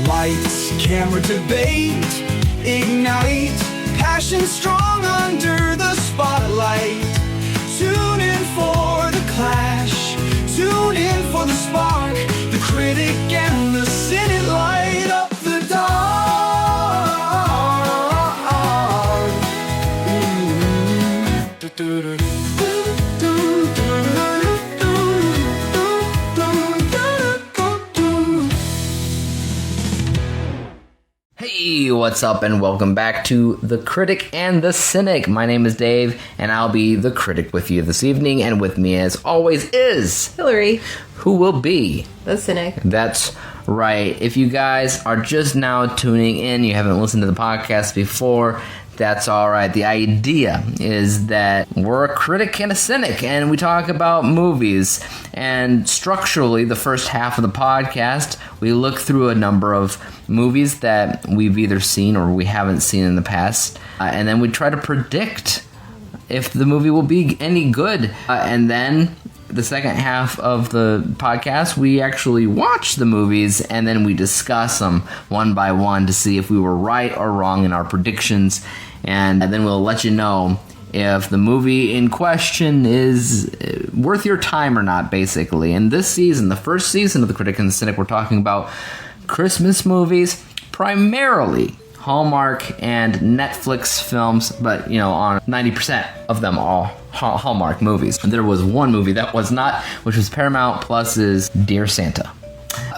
Lights, camera, debate, ignite, passion strong under the spotlight. Tune in for the clash, tune in for the spark, the critic and the cynic light up the dark. Hey, what's up, and welcome back to The Critic and the Cynic. My name is Dave, and I'll be the critic with you this evening, and with me, as always, is Hilary, who will be the Cynic. That's right. If you guys are just now tuning in, you haven't listened to the podcast before, that's all right. The idea is that we're a critic and a cynic, and we talk about movies. And structurally, the first half of the podcast, we look through a number of movies that we've either seen or we haven't seen in the past, and then we try to predict if the movie will be any good. And then the second half of the podcast, we actually watch the movies and then we discuss them one by one to see if we were right or wrong in our predictions. And then we'll let you know if the movie in question is worth your time or not, basically. And this season, the first season of The Critic and the Cynic, we're talking about Christmas movies, primarily Hallmark and Netflix films, but, you know, on 90% of them all Hallmark movies. There was one movie that was not, which was Paramount Plus's Dear Santa.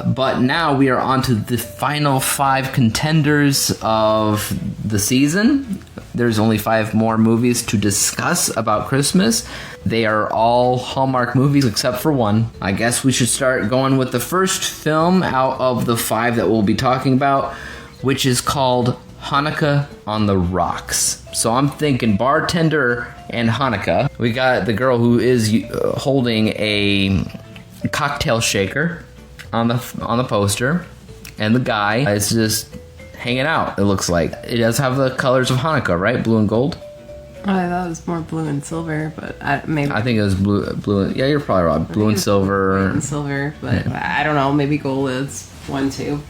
But now we are on to the final 5 contenders of the season. There's only 5 more movies to discuss about Christmas. They are all Hallmark movies except for one. I guess we should start going with the first film out of the 5 that we'll be talking about, which is called Hanukkah on the Rocks. So I'm thinking bartender and Hanukkah. We got the girl who is holding a cocktail shaker on the poster, and the guy is just hanging out, it looks like. It does have the colors of Hanukkah, right? Blue and gold? Oh, I thought it was more blue and silver, but maybe... I think it was blue. Yeah, you're probably right. Blue and silver. Blue and silver, but yeah. I don't know. Maybe gold is one, too.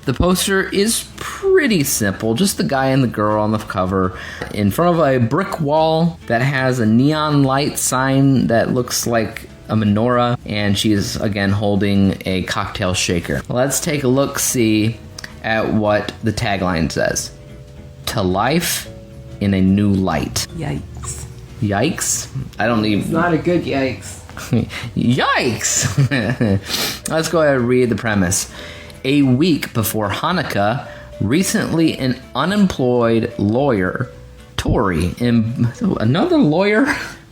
The poster is pretty simple. Just the guy and the girl on the cover in front of a brick wall that has a neon light sign that looks like a menorah, and she is again holding a cocktail shaker. Let's take a look-see at what the tagline says. To life in a new light. Yikes. Yikes? I don't even... It's not a good yikes. Yikes! Let's go ahead and read the premise. A week before Hanukkah, recently an unemployed lawyer, Tori, another lawyer?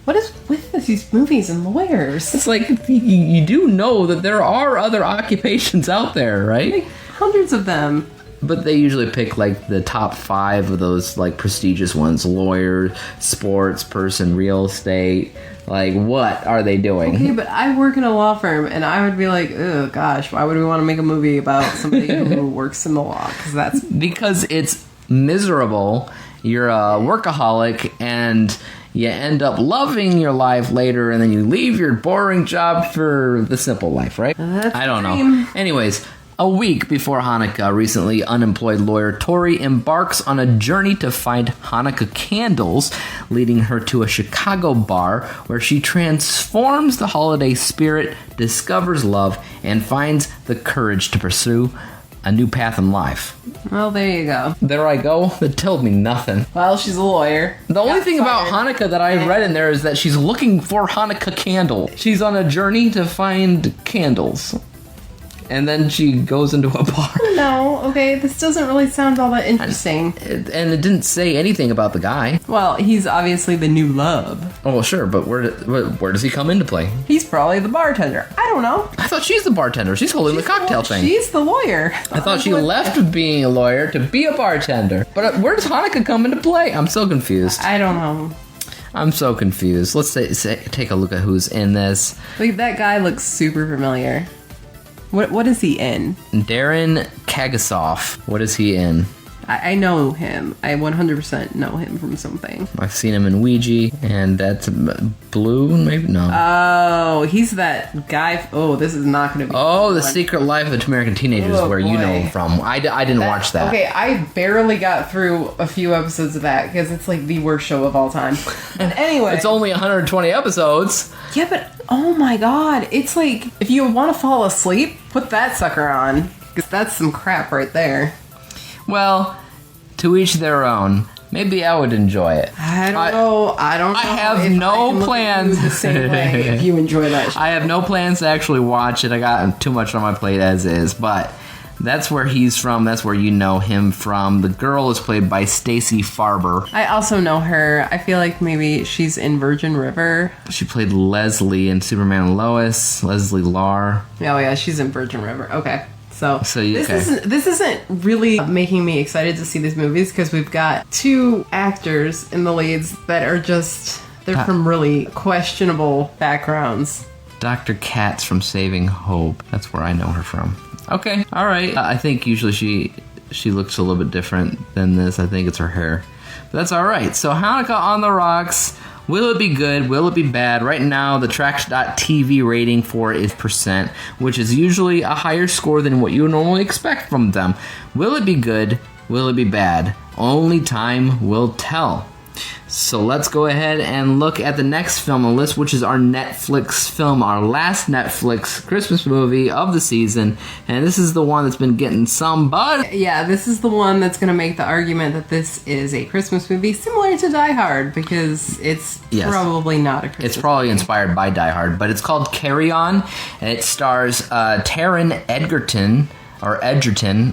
What is with these movies and lawyers? It's like, you do know that there are other occupations out there, right? Like, hundreds of them. But they usually pick, like, the top 5 of those, like, prestigious ones. Lawyer, sports person, real estate. Like, what are they doing? Okay, but I work in a law firm, and I would be like, oh, gosh, why would we want to make a movie about somebody who works in the law? Because it's miserable. You're a workaholic, and you end up loving your life later, and then you leave your boring job for the simple life, right? I don't know. Anyways, a week before Hanukkah, recently unemployed lawyer Tori embarks on a journey to find Hanukkah candles, leading her to a Chicago bar where she transforms the holiday spirit, discovers love, and finds the courage to pursue a new path in life. Well, there you go. There I go. That told me nothing. Well, she's a lawyer. The only thing about Hanukkah that I read in there is that she's looking for Hanukkah candle. She's on a journey to find candles. And then she goes into a bar. No, okay, this doesn't really sound all that interesting. And it didn't say anything about the guy. Well, he's obviously the new love. Oh, sure, but where does he come into play? He's probably the bartender. I don't know. I thought she's the bartender. She's holding the cocktail thing. She's the lawyer. I thought she left being a lawyer to be a bartender. But where does Hanukkah come into play? I'm so confused. I don't know. I'm so confused. Let's take a look at who's in this. Like, that guy looks super familiar. What is he in? Darren Kagasoff. What is he in? I know him. I 100% know him from something. I've seen him in Ouija, and that's Blue, maybe? No. Oh, he's that guy. Oh, this is not going to be. Oh, The Secret Life of the Two American Teenagers, where you know him from. I didn't watch that. Okay, I barely got through a few episodes of that because it's like the worst show of all time. And anyway. It's only 120 episodes. Yeah, but oh my god. It's like, if you want to fall asleep, put that sucker on. Because that's some crap right there. Well, to each their own. Maybe I would enjoy it. I don't know. I have no plans. The same way if you enjoy that show. I have no plans to actually watch it. I got too much on my plate as is. But that's where he's from. That's where you know him from. The girl is played by Stacey Farber. I also know her. I feel like maybe she's in Virgin River. She played Leslie in Superman and Lois. Leslie Lar. Oh yeah, she's in Virgin River. Okay. So this this isn't really making me excited to see these movies because we've got two actors in the leads that are they're from really questionable backgrounds. Dr. Katz from Saving Hope. That's where I know her from. Okay, all right. I think usually she looks a little bit different than this. I think it's her hair. But that's all right. So Hanukkah on the Rocks. Will it be good? Will it be bad? Right now, the Tracks.tv rating for it is %, which is usually a higher score than what you would normally expect from them. Will it be good? Will it be bad? Only time will tell. So let's go ahead and look at the next film on the list, which is our Netflix film, our last Netflix Christmas movie of the season. And this is the one that's been getting some buzz. Yeah, this is the one that's going to make the argument that this is a Christmas movie similar to Die Hard, because it's probably not a Christmas It's probably movie. inspired by Die Hard, but it's called Carry On, and it stars Taron Egerton,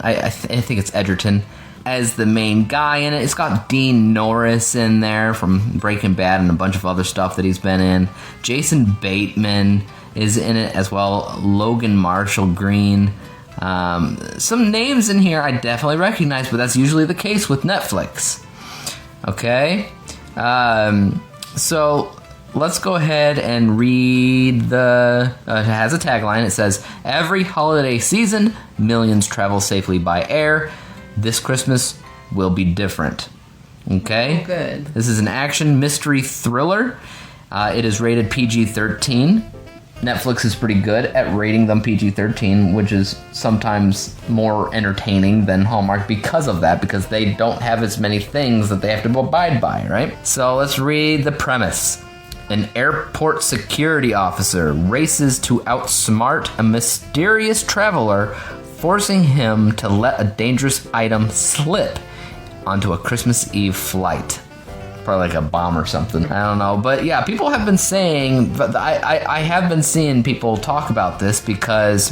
I think it's Edgerton, as the main guy in it. It's got Dean Norris in there from Breaking Bad and a bunch of other stuff that he's been in. Jason Bateman is in it as well. Logan Marshall Green. Some names in here I definitely recognize, but that's usually the case with Netflix. Okay? So let's go ahead and read the... it has a tagline. It says, "Every holiday season, millions travel safely by air. This Christmas will be different." Okay? Oh, good. This is an action mystery thriller. It is rated PG-13. Netflix is pretty good at rating them PG-13, which is sometimes more entertaining than Hallmark because of that, because they don't have as many things that they have to abide by, right? So let's read the premise. An airport security officer races to outsmart a mysterious traveler, forcing him to let a dangerous item slip onto a Christmas Eve flight. Probably like a bomb or something. I don't know. But yeah, people have been saying, but I have been seeing people talk about this, because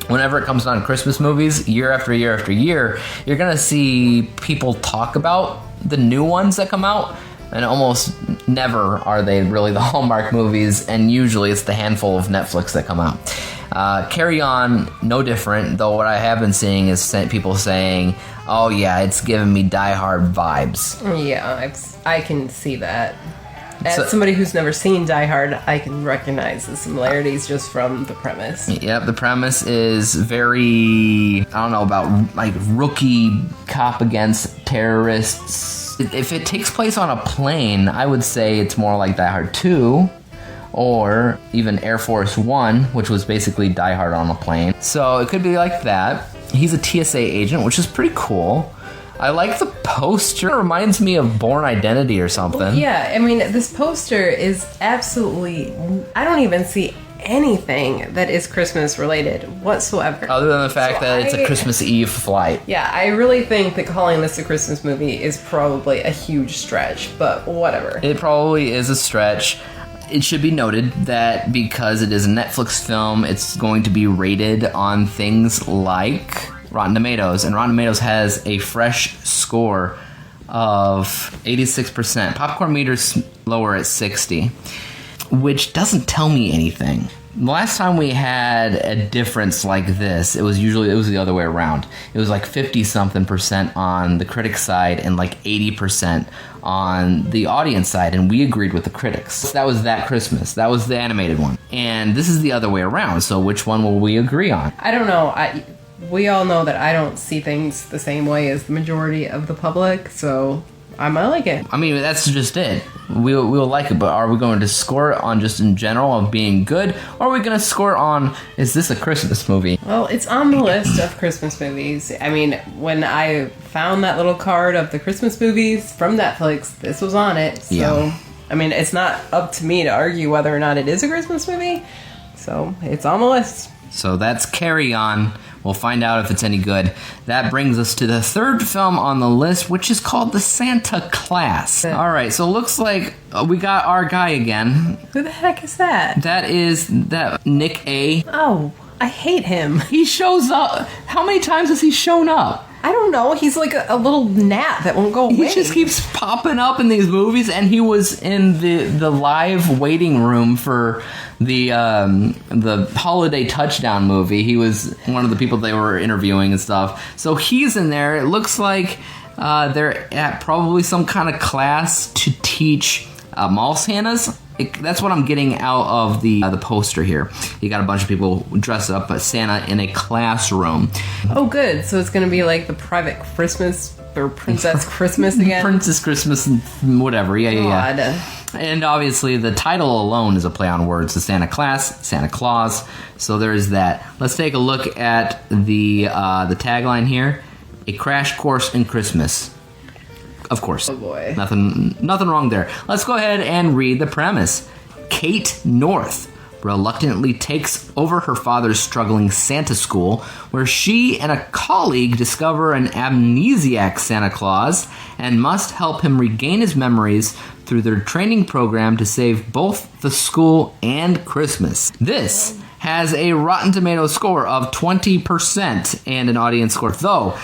whenever it comes on Christmas movies, year after year after year, you're going to see people talk about the new ones that come out, and almost never are they really the Hallmark movies, and usually it's the handful of Netflix that come out. Carry On, no different, though what I have been seeing is people saying, oh yeah, it's giving me Die Hard vibes. Yeah, I can see that. As somebody who's never seen Die Hard, I can recognize the similarities just from the premise. Yep, the premise is very, I don't know, about like rookie cop against terrorists. If it takes place on a plane, I would say it's more like Die Hard 2. Or even Air Force One, which was basically Die Hard on a plane. So it could be like that. He's a TSA agent, which is pretty cool. I like the poster. It reminds me of Bourne Identity or something. Well, yeah, I mean, this poster is absolutely... I don't even see anything that is Christmas related whatsoever. Other than the fact that it's a Christmas Eve flight. Yeah, I really think that calling this a Christmas movie is probably a huge stretch, but whatever. It probably is a stretch. It should be noted that because it is a Netflix film, it's going to be rated on things like Rotten Tomatoes, and Rotten Tomatoes has a fresh score of 86%. Popcorn meter's lower at 60, which doesn't tell me anything. The last time we had a difference like this, it was the other way around. It was like 50-something% on the critic side and like 80% on the audience side, and we agreed with the critics. That was That Christmas. That was the animated one. And this is the other way around, so which one will we agree on? I don't know. we all know that I don't see things the same way as the majority of the public, so I might like it. I mean, that's just it. We'll like it, but are we going to score it on just in general of being good, or are we going to score it on, is this a Christmas movie? Well, it's on the list of Christmas movies. I mean, when I found that little card of the Christmas movies from Netflix, this was on it. So, Yeah. I mean, it's not up to me to argue whether or not it is a Christmas movie. So, it's on the list. So that's Carry On. We'll find out if it's any good. That brings us to the third film on the list, which is called The Santa Class. All right, so it looks like we got our guy again. Who the heck is that? That is that Nick A. Oh, I hate him. He shows up. How many times has he shown up? I don't know. He's like a little gnat that won't go away. He just keeps popping up in these movies, and he was in the live waiting room for the Holiday Touchdown movie. He was one of the people they were interviewing and stuff. So he's in there. It looks like they're at probably some kind of class to teach mall Santas. That's what I'm getting out of the poster here. You got a bunch of people dressed up as Santa in a classroom. Oh, good. So it's going to be like the Private Christmas or Princess Christmas again? Princess Christmas and whatever. Yeah. God. And obviously the title alone is a play on words. The Santa Class, Santa Claus. So there's that. Let's take a look at the tagline here. A crash course in Christmas. Of course. Oh boy. Nothing wrong there. Let's go ahead and read the premise. Kate North reluctantly takes over her father's struggling Santa school, where she and a colleague discover an amnesiac Santa Claus and must help him regain his memories through their training program to save both the school and Christmas. This has a Rotten Tomatoes score of 20% and an audience score, though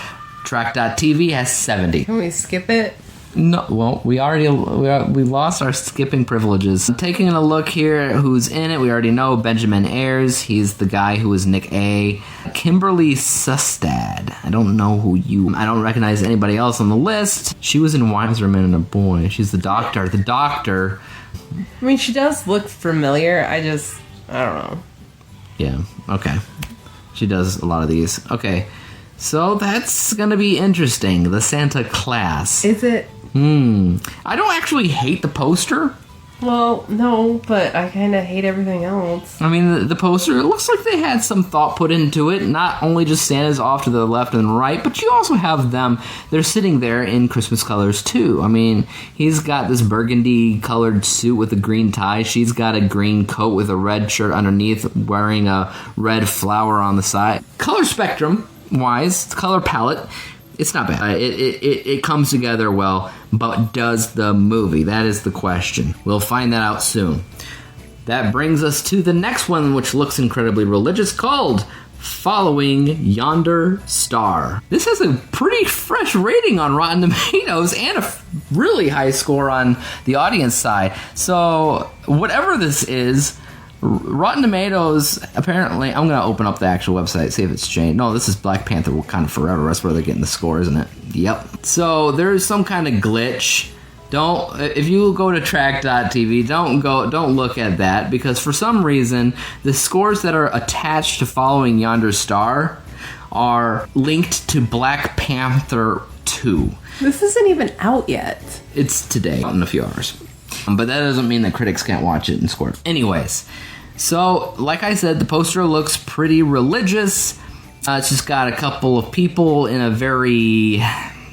Track.tv has 70. Can we skip it? No, well, we lost our skipping privileges. Taking a look here, who's in it, we already know Benjamin Ayres. He's the guy who was Nick A. Kimberly Sustad. I don't recognize anybody else on the list. She was in Wiser Men and a Boy. She's the doctor. The doctor. I mean, she does look familiar. I don't know. Yeah, okay. She does a lot of these. Okay. So that's gonna be interesting. The Santa Class. Is it? I don't actually hate the poster. Well, no, but I kind of hate everything else. I mean, the poster, it looks like they had some thought put into it. Not only just Santa's off to the left and right, but you also have them. They're sitting there in Christmas colors, too. I mean, he's got this burgundy-colored suit with a green tie. She's got a green coat with a red shirt underneath, wearing a red flower on the side. Color spectrum-wise, color palette, it's not bad. It comes together well, but does the movie? That is the question. We'll find that out soon. That brings us to the next one, which looks incredibly religious, called Following Yonder Star. This has a pretty fresh rating on Rotten Tomatoes and a really high score on the audience side. So whatever this is, Rotten Tomatoes, apparently, I'm going to open up the actual website, see if it's changed. No, this is Black Panther Wakanda Forever. That's where they're getting the score, isn't it? Yep. So there's some kind of glitch. If you go to track.tv, don't look at that, because for some reason, the scores that are attached to Following Yonder Star are linked to Black Panther 2. This isn't even out yet. It's today, in a few hours. But that doesn't mean that critics can't watch it and score it. Anyways, so like I said, the poster looks pretty religious. It's just got a couple of people in a very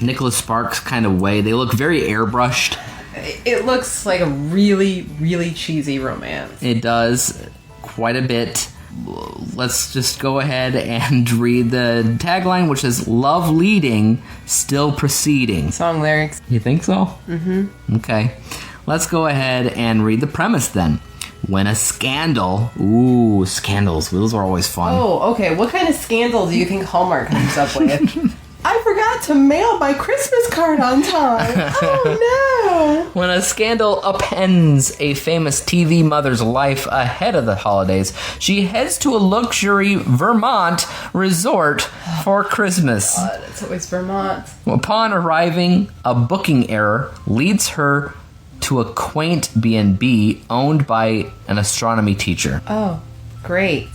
Nicholas Sparks kind of way. They look very airbrushed. It looks like a really, really cheesy romance. It does quite a bit. Let's just go ahead and read the tagline, which says, "Love leading, still proceeding." Song lyrics. You think so? Mm-hmm. Okay. Let's go ahead and read the premise then. When a scandal... Ooh, scandals. Those are always fun. Oh, okay. What kind of scandal do you think Hallmark comes up with? I forgot to mail my Christmas card on time. Oh, no. When a scandal upends a famous TV mother's life ahead of the holidays, she heads to a luxury Vermont resort for Christmas. God, it's always Vermont. Upon arriving, a booking error leads her to a quaint B&B owned by an astronomy teacher. Oh, great.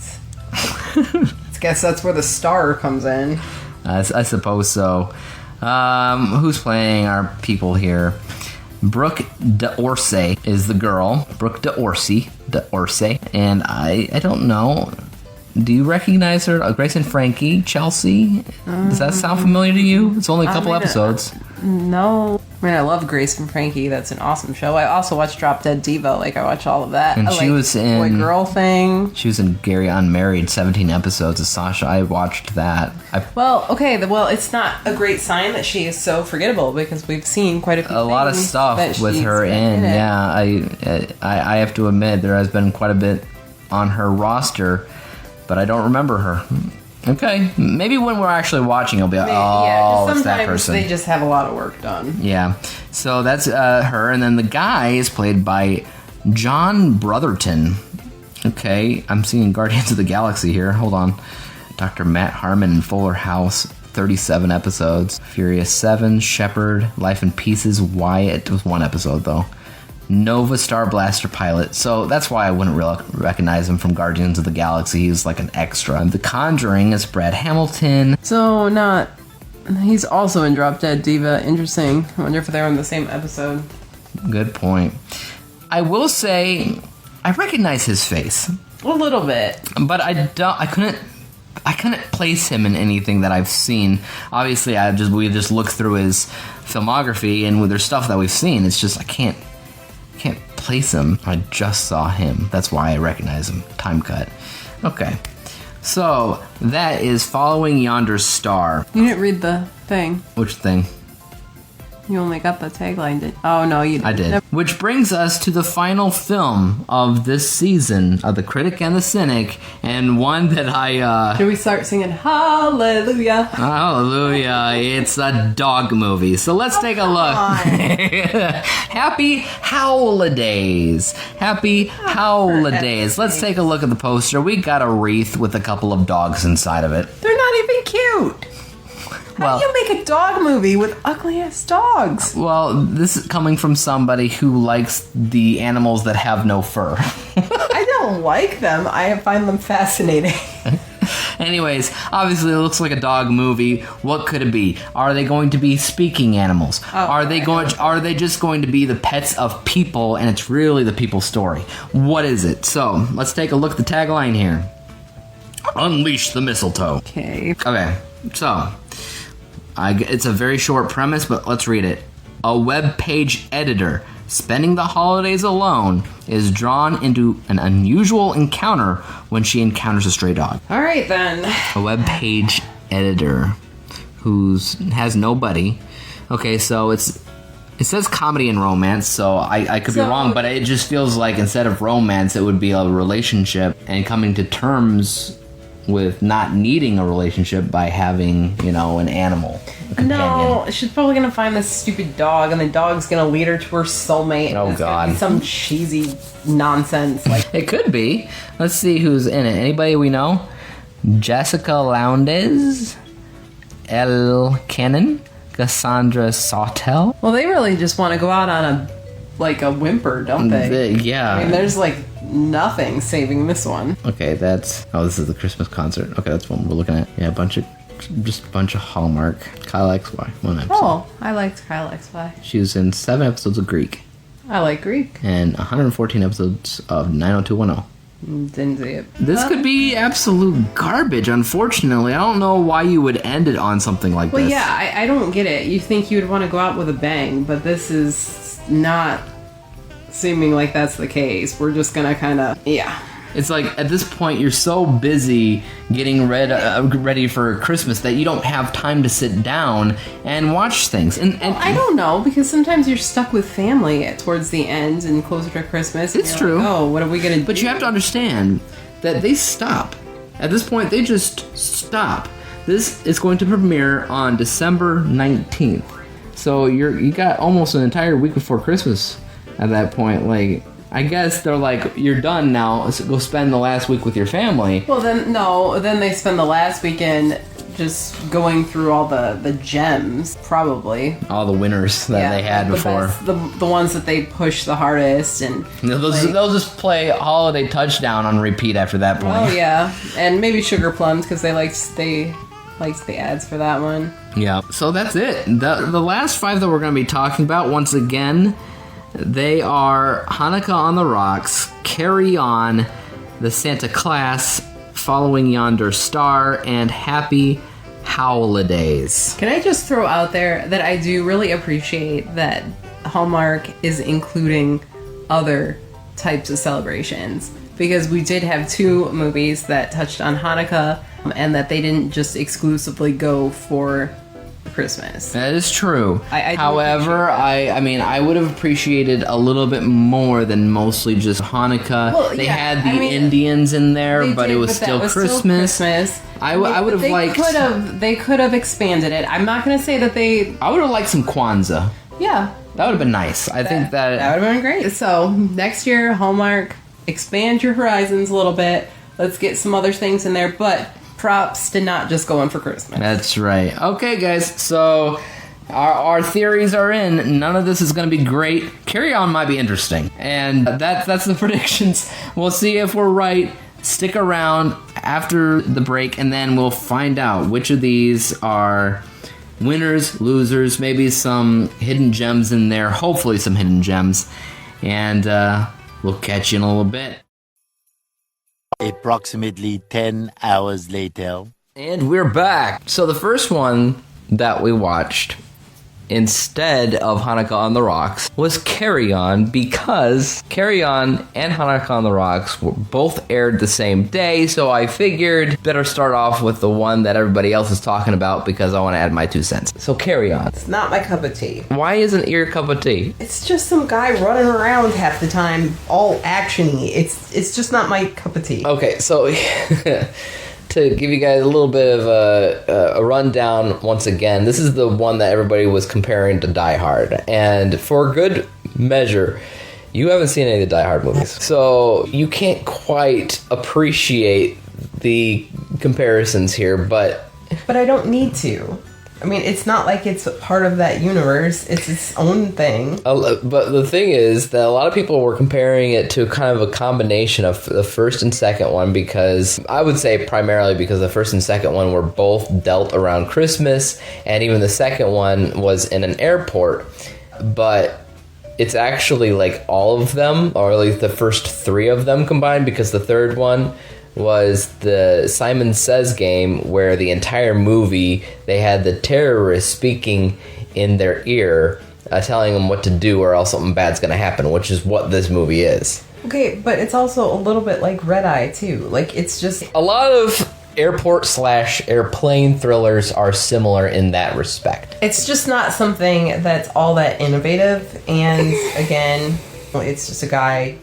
It's Guess that's where the star comes in. I suppose so. Who's playing our people here? Brooke d'Orsay is the girl. Brooke d'Orsay. And I don't know. Do you recognize her? Grace and Frankie? Chelsea? Does that sound familiar to you? It's only a couple episodes. No. I mean, I love Grace and Frankie. That's an awesome show. I also watch Drop Dead Diva. Like, I watch all of that. And she was in... Boy Girl Thing. She was in Gary Unmarried, 17 episodes of Sasha. I watched that. It's not a great sign that she is so forgettable because we've seen quite a few lot of stuff with her in. Yeah, I have to admit, there has been quite a bit on her roster, but I don't remember her. Okay, maybe when we're actually watching, it'll be like, it's that person. Sometimes they just have a lot of work done. Yeah, so that's her, and then the guy is played by John Brotherton. Okay, I'm seeing Guardians of the Galaxy here. Hold on. Dr. Matt Harmon in Fuller House, 37 episodes. Furious 7, Shepherd, Life in Pieces, Wyatt. It was 1 episode, though. Nova Star Blaster pilot. So that's why I wouldn't recognize him from Guardians of the Galaxy. He's like an extra. The Conjuring is Brad Hamilton. So he's also in Drop Dead Diva. Interesting. I wonder if they're on the same episode. Good point. I will say I recognize his face. A little bit. But I couldn't place him in anything that I've seen. Obviously we just look through his filmography, and with there's stuff that we've seen, it's just I can't place him. I just saw him. That's why I recognize him. Time cut. Okay. So, that is Following Yonder Star. You didn't read the thing. Which thing? You only got the tagline, did you? Oh, no, you didn't. I did. Which brings us to the final film of this season of The Critic and the Cynic, and one that I, Should we start singing Hallelujah? Hallelujah. It's a dog movie. So let's take a look. Happy Howlidays. Happy Howlidays. Let's take a look at the poster. We got a wreath with a couple of dogs inside of it. They're not even cute. How do you make a dog movie with ugly-ass dogs? Well, this is coming from somebody who likes the animals that have no fur. I don't like them. I find them fascinating. Anyways, obviously it looks like a dog movie. What could it be? Are they going to be speaking animals? Are they just going to be the pets of people, and it's really the people's story? What is it? So, let's take a look at the tagline here. Unleash the mistletoe. Okay. So... it's a very short premise, but let's read it. A web page editor spending the holidays alone is drawn into an unusual encounter when she encounters a stray dog. All right, then. A web page editor who has nobody. Okay, so it says comedy and romance, so I could be wrong, but it just feels like instead of romance, it would be a relationship and coming to terms with not needing a relationship by having, an animal. No, she's probably gonna find this stupid dog, and the dog's gonna lead her to her soulmate. Oh, God. Some cheesy nonsense. It could be. Let's see who's in it. Anybody we know? Jessica Lowndes, Elle Cannon, Cassandra Sawtell. Well, they really just want to go out on a whimper, don't they? Yeah. I mean, there's nothing saving this one. Okay, this is the Christmas concert. Okay, that's what we're looking at. Yeah, a bunch of Hallmark. Kyle XY, 1 episode. Oh, I liked Kyle XY. She was in 7 episodes of Greek. I like Greek. And 114 episodes of 90210. Didn't see it. This could be absolute garbage, unfortunately. I don't know why you would end it on something like this. Well, yeah, I don't get it. You think you would want to go out with a bang, but this is not seeming like that's the case. We're just gonna kind of, It's like, at this point, you're so busy getting ready for Christmas that you don't have time to sit down and watch things. And I don't know, because sometimes you're stuck with family towards the end and closer to Christmas. It's true. Like, what are we going to do? But you have to understand that they stop. At this point, they just stop. This is going to premiere on December 19th. So you got almost an entire week before Christmas at that point. I guess they're like, you're done now, so go spend the last week with your family. Well, then they spend the last weekend just going through all the gems, probably. All the winners that they had before. The ones that they push the hardest. And they'll just play Holiday Touchdown on repeat after that point. Oh, yeah. And maybe Sugar Plums, because they liked the ads for that one. Yeah. So that's it. The last 5 that we're going to be talking about, once again, they are Hanukkah on the Rocks, Carry On, The Santa Claus, Following Yonder Star, and Happy Howlidays. Can I just throw out there that I do really appreciate that Hallmark is including other types of celebrations, because we did have 2 movies that touched on Hanukkah, and that they didn't just exclusively go for Christmas. That is true. However, I would have appreciated a little bit more than mostly just Hanukkah. Well, they yeah, had the Indians in there, but it was still Christmas. I would have liked. They could have expanded it. I'm not going to say that they. I would have liked some Kwanzaa. Yeah, that would have been nice. I think that would have been great. So next year, Hallmark, expand your horizons a little bit. Let's get some other things in there, but props to not just going for Christmas. That's right. Okay, guys. So our theories are in. None of this is going to be great. Carry On might be interesting, and that's the predictions. We'll see if we're right. Stick around after the break, and then we'll find out which of these are winners, losers, maybe some hidden gems in there. Hopefully, some hidden gems, and we'll catch you in a little bit. Approximately 10 hours later. And we're back. So the first one that we watched instead of Hanukkah on the Rocks was Carry On, because Carry On and Hanukkah on the Rocks were both aired the same day, so I figured better start off with the one that everybody else is talking about, because I want to add my 2 cents. So Carry On. It's not my cup of tea. Why isn't it your cup of tea? It's just some guy running around half the time, all action-y. It's just not my cup of tea. Okay, so to give you guys a little bit of a rundown once again, this is the one that everybody was comparing to Die Hard. And for good measure, you haven't seen any of the Die Hard movies, so you can't quite appreciate the comparisons here, but I don't need to. I mean, it's not like it's part of that universe. It's its own thing. But the thing is that a lot of people were comparing it to kind of a combination of the first and second one, because I would say primarily because the first and second one were both dealt around Christmas, and even the second one was in an airport. But it's actually like all of them, or at least the first 3 of them combined, because the third one was the Simon Says game, where the entire movie they had the terrorists speaking in their ear, telling them what to do or else something bad's gonna happen, which is what this movie is. Okay, but it's also a little bit like Red Eye too. Like, it's just a lot of airport/airplane thrillers are similar in that respect. It's just not something that's all that innovative, and again, it's just a guy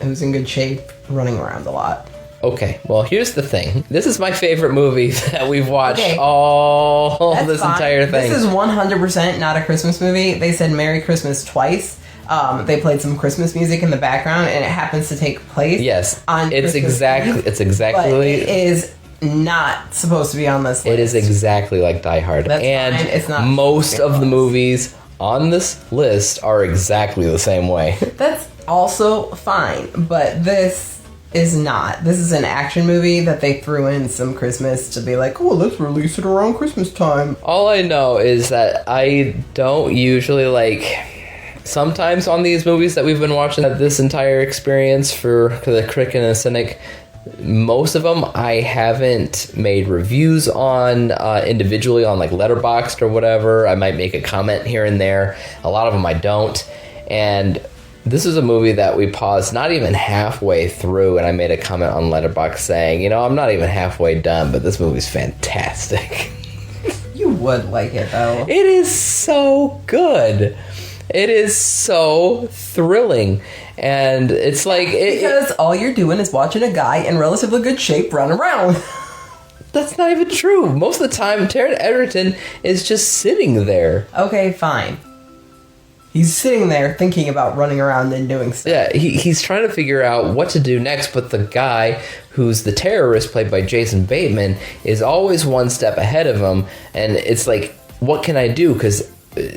who's in good shape running around a lot. Okay, well, here's the thing. This is my favorite movie that we've watched all this entire thing. This is 100% not a Christmas movie. They said Merry Christmas twice. They played some Christmas music in the background, and it happens to take place. Yes, on it's Christmas exactly. Eve, it's exactly. But it is not supposed to be on this list. It is exactly like Die Hard, That's and fine. It's not most of the movies on this list are exactly the same way. That's also fine, but this is not. This is an action movie that they threw in some Christmas to be like, oh, let's release it around Christmas time. All I know is that I don't usually sometimes on these movies that we've been watching this entire experience for the Critic and the Cynic, most of them I haven't made reviews on individually on like Letterboxd or whatever. I might make a comment here and there. A lot of them I don't. And this is a movie that we paused not even halfway through, and I made a comment on Letterboxd saying, I'm not even halfway done, but this movie's fantastic. You would like it, though. It is so good. It is so thrilling. And it's like... because all you're doing is watching a guy in relatively good shape run around. That's not even true. Most of the time, Taron Egerton is just sitting there. Okay, fine. He's sitting there thinking about running around and doing stuff. Yeah, he's trying to figure out what to do next, but the guy who's the terrorist, played by Jason Bateman, is always one step ahead of him, and it's like, what can I do? Because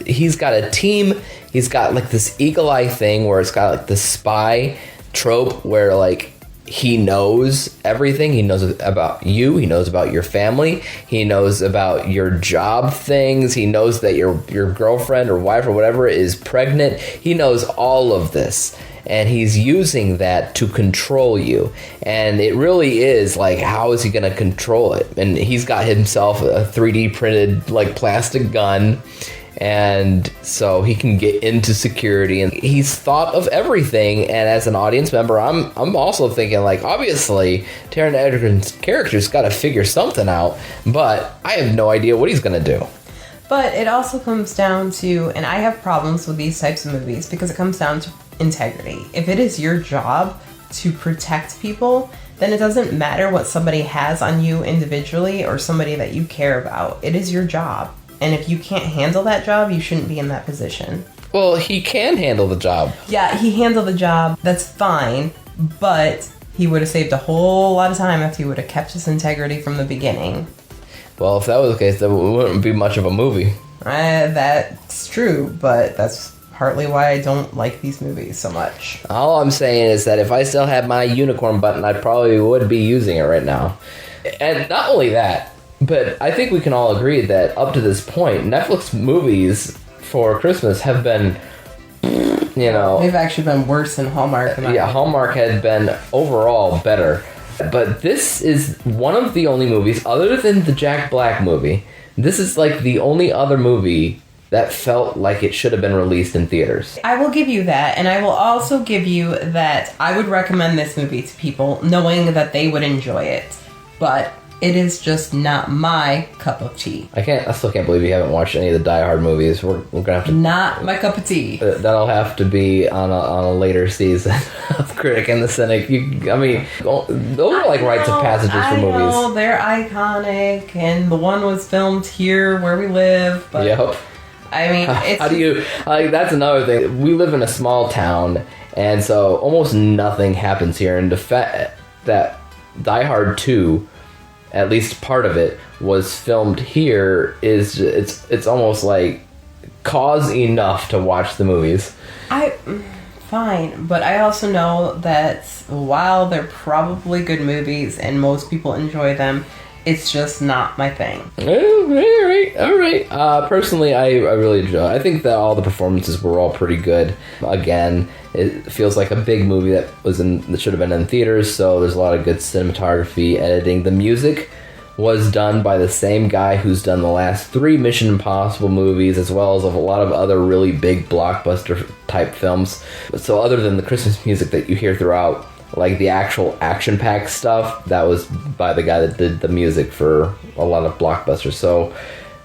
he's got a team, he's got like this eagle eye thing where it's got like the spy trope where like he knows everything. He knows about you. He knows about your family. He knows about your job things. He knows that your girlfriend or wife or whatever is pregnant. He knows all of this. And he's using that to control you. And it really is like, how is he going to control it? And he's got himself a 3D printed like plastic gun. And so he can get into security, and he's thought of everything. And as an audience member, I'm also thinking, like, obviously Taron Egerton's character's got to figure something out, but I have no idea what he's gonna do. But it also comes down to, and I have problems with these types of movies because it comes down to integrity. If it is your job to protect people, then it doesn't matter what somebody has on you individually or somebody that you care about. It is your job. And if you can't handle that job, you shouldn't be in that position. Well, he can handle the job. Yeah, he handled the job. That's fine. But he would have saved a whole lot of time if he would have kept his integrity from the beginning. Well, if that was the case, then it wouldn't be much of a movie. That's true, but that's partly why I don't like these movies so much. All I'm saying is that if I still had my unicorn button, I probably would be using it right now. And not only that, but I think we can all agree that up to this point, Netflix movies for Christmas have been, you know... They've actually been worse than Hallmark. Yeah, Hallmark had been overall better. But this is one of the only movies, other than the Jack Black movie, this is like the only other movie that felt like it should have been released in theaters. I will give you that, and I will also give you that I would recommend this movie to people, knowing that they would enjoy it. But it is just not my cup of tea. I still can't believe you haven't watched any of the Die Hard movies. We're gonna have to... Not my cup of tea. That'll have to be on a later season of Critic and the Cynic. Those are like rites of passages for movies. I know, they're iconic, and the one was filmed here where we live, but... Yep. I mean, it's... How do you... that's another thing. We live in a small town, and so almost nothing happens here, and the fact that Die Hard 2... at least part of it was filmed here is it's almost like cause enough to watch the movies. Fine, but I also know that while they're probably good movies and most people enjoy them, it's just not my thing. All right. Personally, I really enjoy it. I think that all the performances were all pretty good. Again, it feels like a big movie that should have been in theaters, so there's a lot of good cinematography, editing. The music was done by the same guy who's done the last 3 Mission Impossible movies, as well as a lot of other really big blockbuster type films. So other than the Christmas music that you hear throughout, like the actual action-packed stuff, that was by the guy that did the music for a lot of blockbusters. So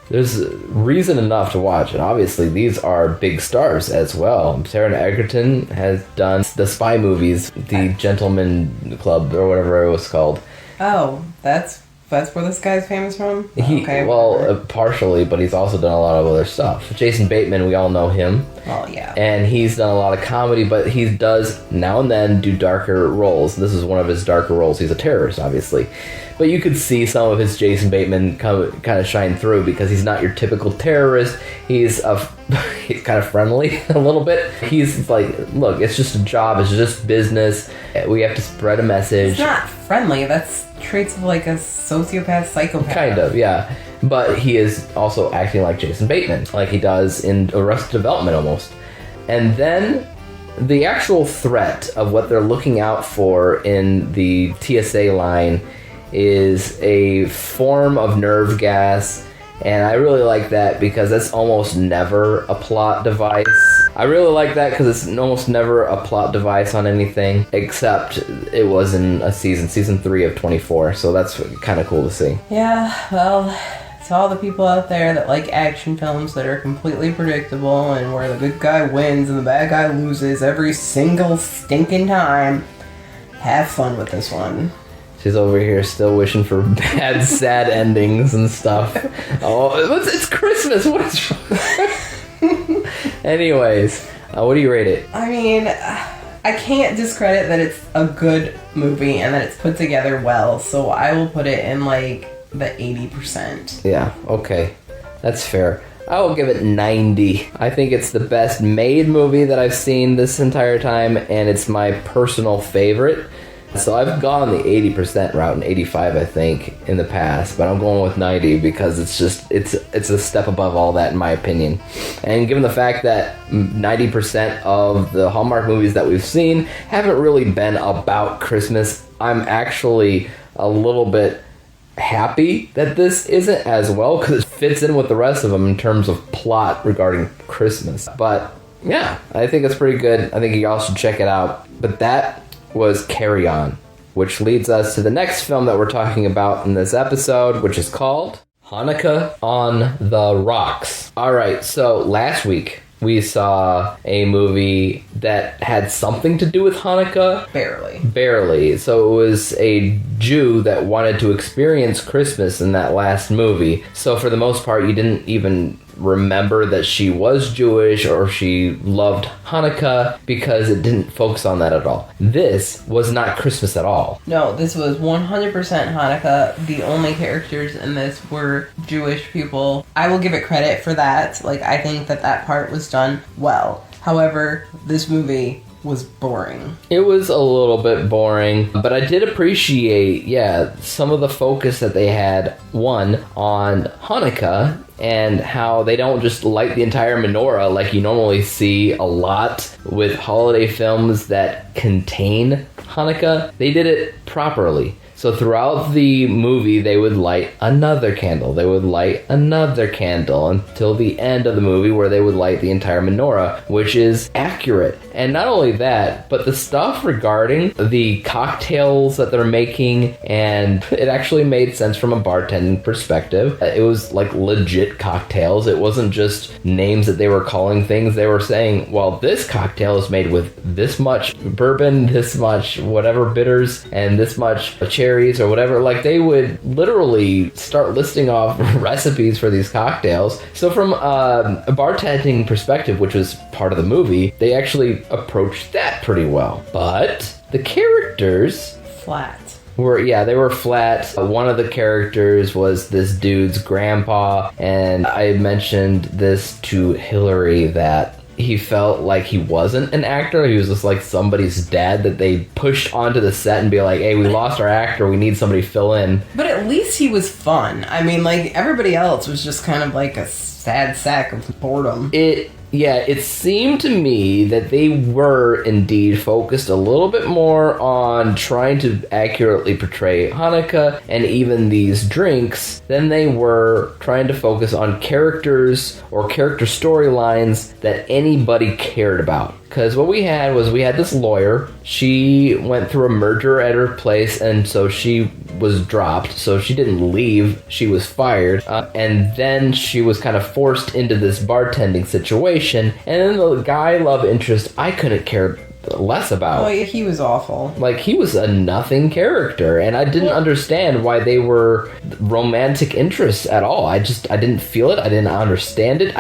there's reason enough to watch, and obviously these are big stars as well. Taron Egerton has done the spy movies, The Gentleman Club, or whatever it was called. Oh, that's where this guy's famous from? Partially, but he's also done a lot of other stuff. Jason Bateman, we all know him. Well, yeah. And he's done a lot of comedy, but he does now and then do darker roles. This is one of his darker roles. He's a terrorist, obviously. But you could see some of his Jason Bateman kind of shine through, because he's not your typical terrorist. He's kind of friendly a little bit. He's like, look, it's just a job. It's just business. We have to spread a message. It's not friendly. That's traits of like a sociopath, psychopath. Kind of, yeah. But he is also acting like Jason Bateman, like he does in Arrested Development almost. And then the actual threat of what they're looking out for in the TSA line is a form of nerve gas. And I really like that because that's almost never a plot device. I really like that because it's almost never a plot device on anything, except it was in a season 3 of 24. So that's kind of cool to see. Yeah, well, to all the people out there that like action films that are completely predictable and where the good guy wins and the bad guy loses every single stinking time, have fun with this one. She's over here still wishing for bad, sad endings and stuff. Oh, it's Christmas. What is wrong? Anyways, what do you rate it? I mean, I can't discredit that it's a good movie and that it's put together well, so I will put it in like the 80%. Yeah, okay. That's fair. I will give it 90. I think it's the best made movie that I've seen this entire time, and it's my personal favorite. So I've gone the 80% route and 85, I think, in the past, but I'm going with 90 because it's a step above all that in my opinion. And given the fact that 90% of the Hallmark movies that we've seen haven't really been about Christmas, I'm actually a little bit happy that this isn't as well because it fits in with the rest of them in terms of plot regarding Christmas. But yeah, I think it's pretty good. I think you all should check it out. But that was Carry On, which leads us to the next film that we're talking about in this episode, which is called Hanukkah on the Rocks. All right, so last week we saw a movie that had something to do with Hanukkah. Barely. So it was a Jew that wanted to experience Christmas in that last movie. So for the most part, you didn't even remember that she was Jewish or she loved Hanukkah because it didn't focus on that at all. This was not Christmas at all. No, this was 100% Hanukkah. The only characters in this were Jewish people. I will give it credit for that. Like, I think that part was done well. However, this movie was boring. It was a little bit boring, but I did appreciate, some of the focus that they had, one, on Hanukkah and how they don't just light the entire menorah like you normally see a lot with holiday films that contain Hanukkah. They did it properly. So throughout the movie, they would light another candle. They would light another candle until the end of the movie where they would light the entire menorah, which is accurate. And not only that, but the stuff regarding the cocktails that they're making, and it actually made sense from a bartending perspective. It was like legit cocktails. It wasn't just names that they were calling things. They were saying, well, this cocktail is made with this much bourbon, this much whatever bitters, and this much cherries or whatever. Like, they would literally start listing off recipes for these cocktails. So from a bartending perspective, which was part of the movie, they actually approached that pretty well. But the characters Flat. they were flat. One of the characters was this dude's grandpa, and I mentioned this to Hilary that he felt like he wasn't an actor. He was just like somebody's dad that they pushed onto the set and be like, hey, we lost our actor, we need somebody to fill in. But at least he was fun. I mean, like, everybody else was just kind of like a sad sack of boredom. It seemed to me that they were indeed focused a little bit more on trying to accurately portray Hanukkah and even these drinks than they were trying to focus on characters or character storylines that anybody cared about. Because what we had this lawyer. She went through a merger at her place, and so she was dropped. So she didn't leave. She was fired. And then she was kind of forced into this bartending situation. And then the guy love interest, I couldn't care less about. Oh, yeah, he was awful. Like, he was a nothing character, and I didn't understand why they were romantic interests at all. I didn't feel it. I didn't understand it.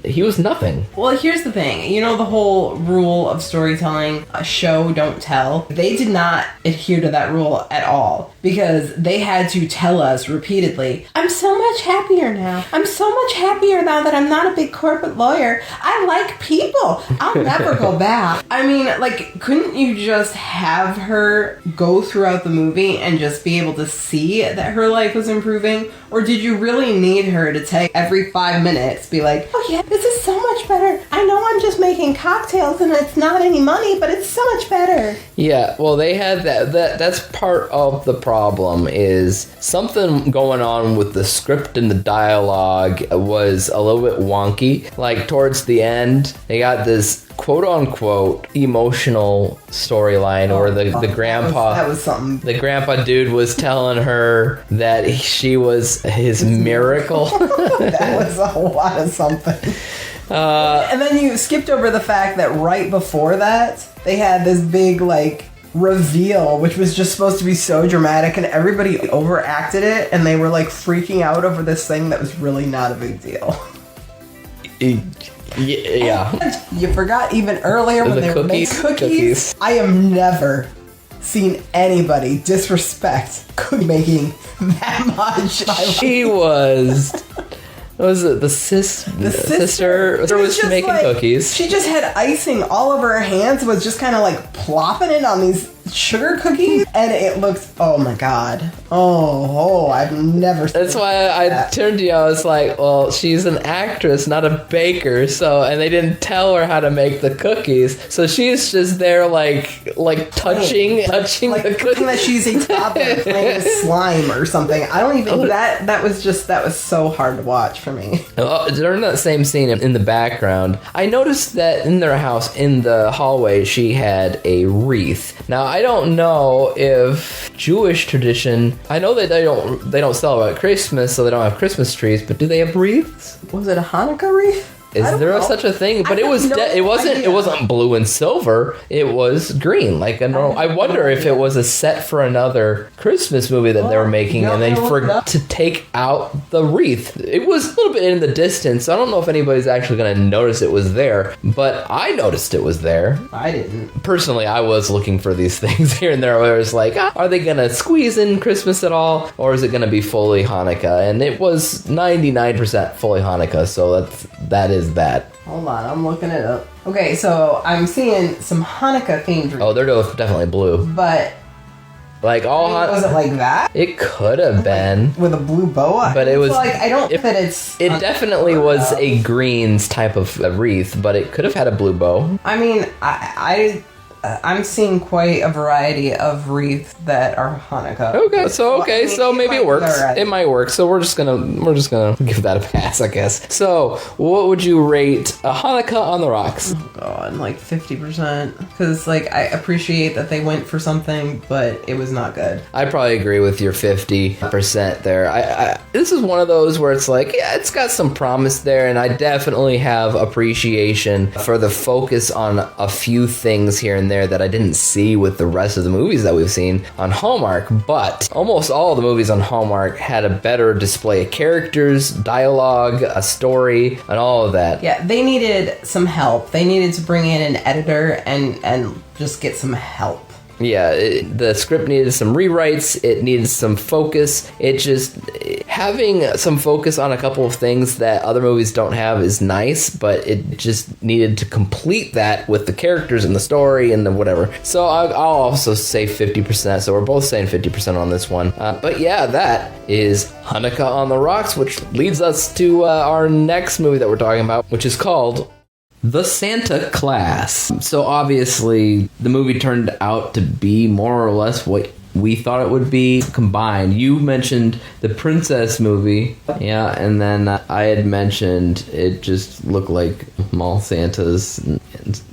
He was nothing. Well, here's the thing. You know the whole rule of storytelling, show, don't tell? They did not adhere to that rule at all, because they had to tell us repeatedly, I'm so much happier now. I'm so much happier now that I'm not a big corporate lawyer. I like people. I'll never go back. I mean, like, couldn't you just have her go throughout the movie and just be able to see that her life was improving? Or did you really need her to take every 5 minutes, be like, oh yeah, this is so much better. I know I'm just making cocktails and it's not any money, but it's so much better. Yeah, well, they had that's part of the problem, is something going on with the script and the dialogue was a little bit wonky. Like, towards the end, they got this quote-unquote emotional storyline where the grandpa... That was something. The grandpa dude was telling her that she was his miracle. That was a lot of something. And then you skipped over the fact that right before that, they had this big, like, reveal, which was just supposed to be so dramatic, and everybody overacted it, and they were, like, freaking out over this thing that was really not a big deal. Yeah. You forgot even earlier when The they were making cookies. cookies. I have never seen anybody disrespect cookie making that much. She was it the sister was just making like, cookies. She just had icing all over her hands, was just kind of like plopping it on these sugar cookies, and it looked, oh my god. Oh, I've never seen That's why I turned to you. I was like, well, she's an actress, not a baker. So, and they didn't tell her how to make the cookies. So she's just there, like touching like the thinking cookies. that she's a toddler playing with slime or something. I don't even. That was so hard to watch for me. During that same scene in the background, I noticed that in their house, in the hallway, she had a wreath. Now, I don't know if Jewish tradition. I know that they don't celebrate Christmas, so they don't have Christmas trees. But do they have wreaths? Was it a Hanukkah wreath? Is there such a thing? But it wasn't blue and silver. It was green, like a normal. I wonder if it was a set for another Christmas movie that they were making, and they forgot to take out the wreath. It was a little bit in the distance. So I don't know if anybody's actually going to notice it was there, but I noticed it was there. I didn't. Personally, I was looking for these things here and there where it's like, are they going to squeeze in Christmas at all? Or is it going to be fully Hanukkah? And it was 99% fully Hanukkah, so that is that. Hold on, I'm looking it up. Okay, so I'm seeing some Hanukkah themed. Oh, they're definitely blue. But like all was it like that? It could have been With a blue boa? But it was like, I don't think that it's... It definitely was a greens type of wreath, but it could have had a blue bow. I mean, I'm seeing quite a variety of wreaths that are Hanukkah. Okay, so maybe it works. Alright. It might work. So we're just gonna give that a pass, I guess. So, what would you rate a Hanukkah on the Rocks? God, like 50%. Because, like, I appreciate that they went for something, but it was not good. I probably agree with your 50% there. I this is one of those where it's like, yeah, it's got some promise there, and I definitely have appreciation for the focus on a few things here and there that I didn't see with the rest of the movies that we've seen on Hallmark, but almost all the movies on Hallmark had a better display of characters, dialogue, a story, and all of that. Yeah, they needed some help. They needed to bring in an editor and just get some help. Yeah, the script needed some rewrites. It needed some focus. It just having some focus on a couple of things that other movies don't have is nice, but it just needed to complete that with the characters and the story and the whatever. So I'll also say 50%. So we're both saying 50% on this one. But yeah, that is Hanukkah on the Rocks, which leads us to our next movie that we're talking about, which is called The Santa Class. So obviously, the movie turned out to be more or less what we thought it would be combined. You mentioned the princess movie, yeah, and then I had mentioned it just looked like mall Santas and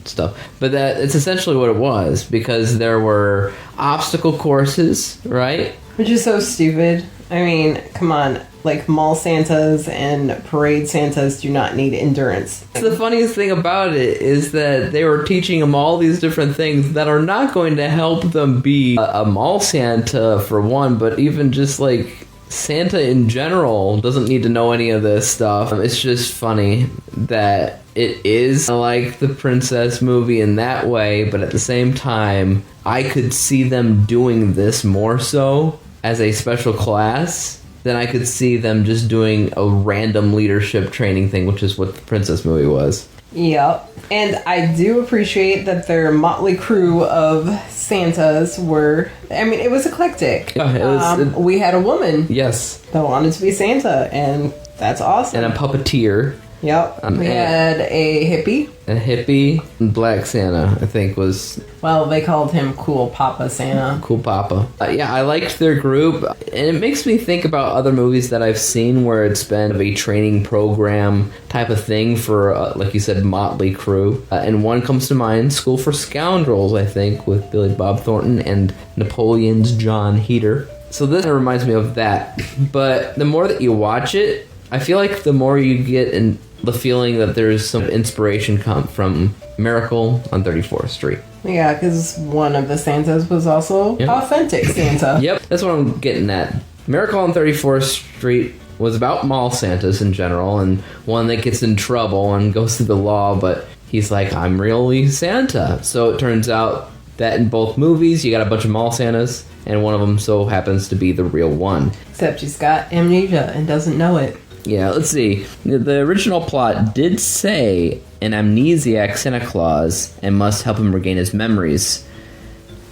stuff. But it's essentially what it was, because there were obstacle courses, right? Which is so stupid. I mean, come on. Like, mall Santas and parade Santas do not need endurance. The funniest thing about it is that they were teaching them all these different things that are not going to help them be a mall Santa, for one, but even just like Santa in general doesn't need to know any of this stuff. It's just funny that it is like the princess movie in that way, but at the same time, I could see them doing this more so as a special class than I could see them just doing a random leadership training thing, which is what the princess movie was. Yep. And I do appreciate that their motley crew of Santas were... I mean, it was eclectic. Yeah, we had a woman yes. that wanted to be Santa, and that's awesome. And a puppeteer. Yep. We had a hippie. A hippie. And Black Santa, I think, was... Well, they called him Cool Papa Santa. Cool Papa. Yeah, I liked their group. And it makes me think about other movies that I've seen where it's been a training program type of thing for, like you said, motley crew. And one comes to mind, School for Scoundrels, I think, with Billy Bob Thornton and Napoleon's John Heder. So this reminds me of that. But the more that you watch it, I feel like the more you get in the feeling that there's some inspiration come from Miracle on 34th Street. Yeah, because one of the Santas was also authentic Santa. Yep, that's what I'm getting at. Miracle on 34th Street was about mall Santas in general, and one that gets in trouble and goes through the law, but he's like, I'm really Santa. So it turns out that in both movies, you got a bunch of mall Santas, and one of them so happens to be the real one. Except she's got amnesia and doesn't know it. Yeah, let's see. The original plot did say an amnesiac Santa Claus and must help him regain his memories.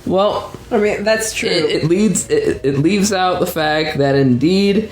Well, I mean, that's true. It leaves out the fact that indeed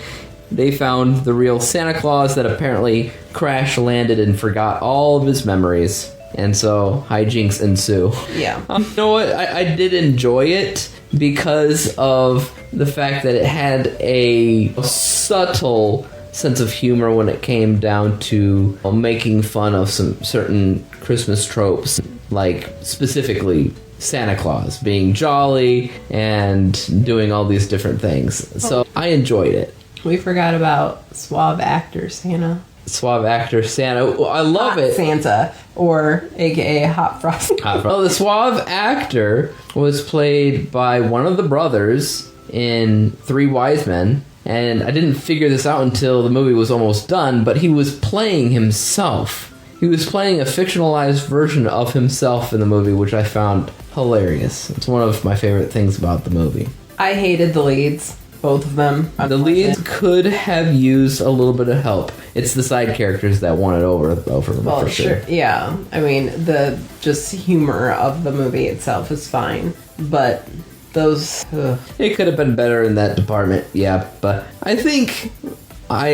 they found the real Santa Claus that apparently crash landed and forgot all of his memories. And so hijinks ensue. Yeah. You know what? I did enjoy it because of the fact that it had a subtle sense of humor when it came down to making fun of some certain Christmas tropes, like specifically Santa Claus being jolly and doing all these different things. So I enjoyed it. We forgot about suave actor Santa. Suave actor Santa. I love Hot it. Santa, or aka Hot Frost. Oh, the suave actor was played by one of the brothers in Three Wise Men. And I didn't figure this out until the movie was almost done, but he was playing himself. He was playing a fictionalized version of himself in the movie, which I found hilarious. It's one of my favorite things about the movie. I hated the leads, both of them. The leads could have used a little bit of help. It's the side characters that won it over, though, for sure. Yeah. I mean, the just humor of the movie itself is fine, but those... It could have been better in that department, yeah, but I think I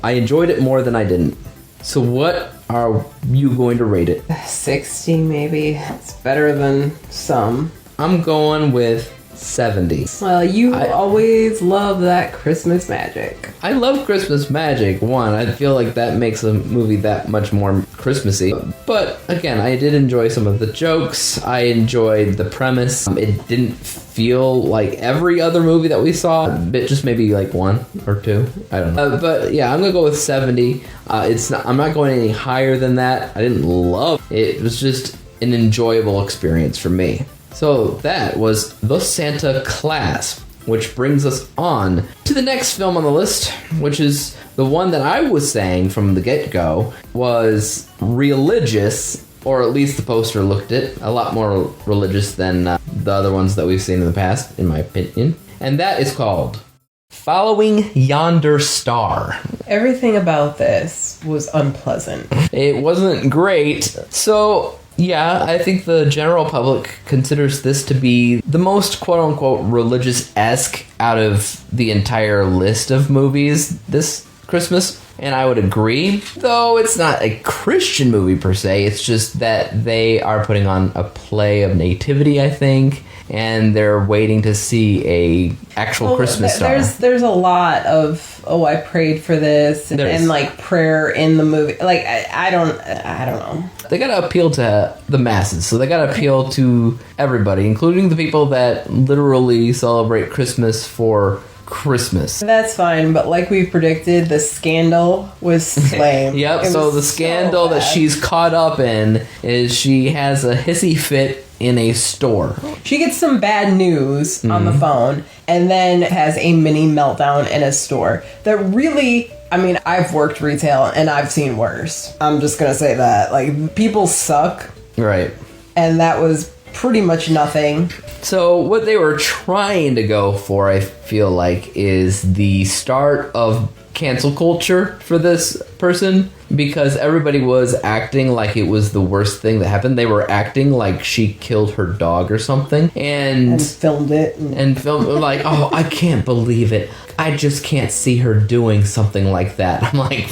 enjoyed it more than I didn't. So what are you going to rate it? 60 maybe. It's better than some. I'm going with 70. Well, you always love that Christmas magic. I love Christmas magic. One, I feel like that makes a movie that much more Christmassy. But again, I did enjoy some of the jokes. I enjoyed the premise. It didn't feel like every other movie that we saw, but just maybe like one or two. I don't know. But yeah, I'm gonna go with 70. I'm not going any higher than that. I didn't love it. It was just an enjoyable experience for me. So that was The Santa Claus, which brings us on to the next film on the list, which is the one that I was saying from the get-go was religious, or at least the poster looked it, a lot more religious than the other ones that we've seen in the past, in my opinion. And that is called Following Yonder Star. Everything about this was unpleasant. It wasn't great, so... Yeah, I think the general public considers this to be the most quote-unquote religious-esque out of the entire list of movies this Christmas, and I would agree. Though it's not a Christian movie per se, it's just that they are putting on a play of nativity, I think, and they're waiting to see a actual Christmas star. There's a lot of I prayed for this and like prayer in the movie. Like I don't know. They gotta appeal to the masses, so they gotta appeal to everybody, including the people that literally celebrate Christmas for Christmas. That's fine, but like we predicted, the scandal was lame. Yep, so the scandal that she's caught up in is she has a hissy fit in a store. She gets some bad news on the phone and then has a mini meltdown in a store that really... I mean, I've worked retail and I've seen worse. I'm just gonna say that. Like, people suck. Right. And that was pretty much nothing. So what they were trying to go for, I feel like, is the start of cancel culture for this person, because everybody was acting like it was the worst thing that happened. They were acting like she killed her dog or something, and filmed it. And filmed like, oh, I can't believe it. I just can't see her doing something like that. I'm like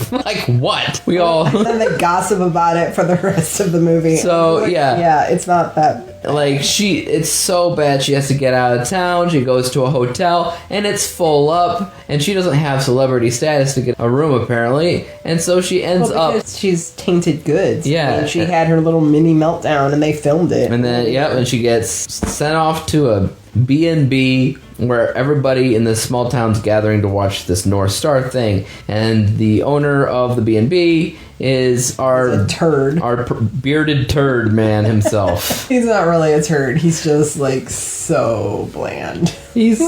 what? We all... And then they gossip about it for the rest of the movie. So, like, yeah. Yeah, it's not that... Like, it's so bad she has to get out of town. She goes to a hotel, and it's full up, and she doesn't have celebrity status to get a room, apparently. And so she ends up... she's tainted goods. Yeah. I mean, she had her little mini meltdown, and they filmed it. And then, and she gets sent off to a B&B where everybody in this small town's gathering to watch this North Star thing, and the owner of the B&B is a turd. our bearded turd man himself. He's not really a turd. He's just like so bland. He's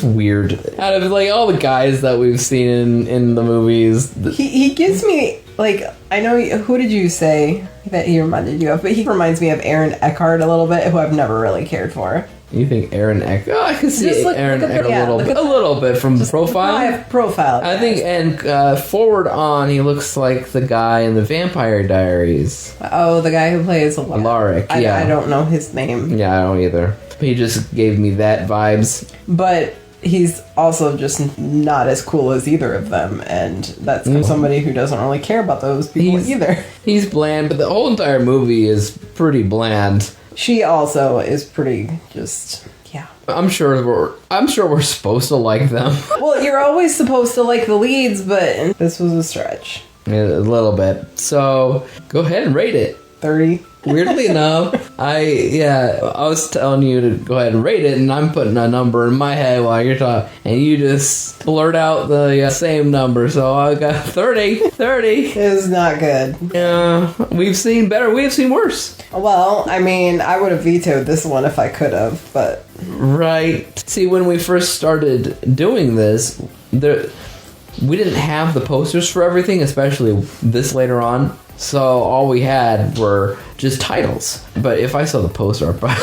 weird. Out of like all the guys that we've seen in the movies, He gives me like, I know, who did you say that he reminded you of? But he reminds me of Aaron Eckhart a little bit, who I've never really cared for. you think Aaron Eckhart? Oh, I can see Just Aaron look at Eckhart the- a little bit from profile. Profile. I think, and forward on, he looks like the guy in the Vampire Diaries. Oh, the guy who plays Alaric, I yeah. don't know his name, Yeah, I don't either. He just gave me that vibes. but he's also just not as cool as either of them, and that's from somebody who doesn't really care about those people either. He's bland, but the whole entire movie is pretty bland. She also is pretty just, yeah. I'm sure we're supposed to like them. Well, you're always supposed to like the leads, but this was a stretch. A little bit. So go ahead and rate it. 30. Weirdly enough, I was telling you to go ahead and rate it, and I'm putting a number in my head while you're talking, and you just blurt out the same number. So I got 30. 30. It is not good. Yeah, we've seen better. We've seen worse. Well, I mean, I would have vetoed this one if I could have, but Right. See, when we first started doing this, we didn't have the posters for everything, especially this later on. So all we had were just titles. But if I saw the poster, but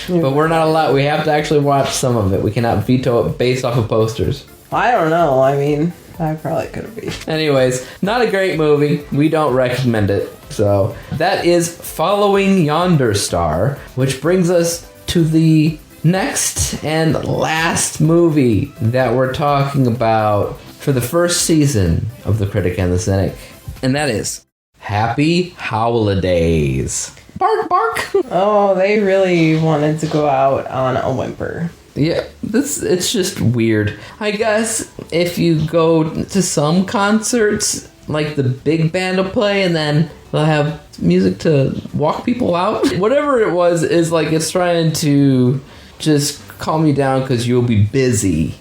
we're not allowed. We have to actually watch some of it. We cannot veto it based off of posters. I don't know. I mean, I probably could have beat. Anyways, not a great movie. We don't recommend it. So that is Following Yonder Star, which brings us to the next and last movie that we're talking about for the first season of The Critic and the Cynic. And that is Happy Howlidays. Bark, bark. Oh, they really wanted to go out on a whimper. Yeah, it's just weird. I guess if you go to some concerts, like the big band will play and then they'll have music to walk people out. Whatever it was is like it's trying to just calm you down because you'll be busy.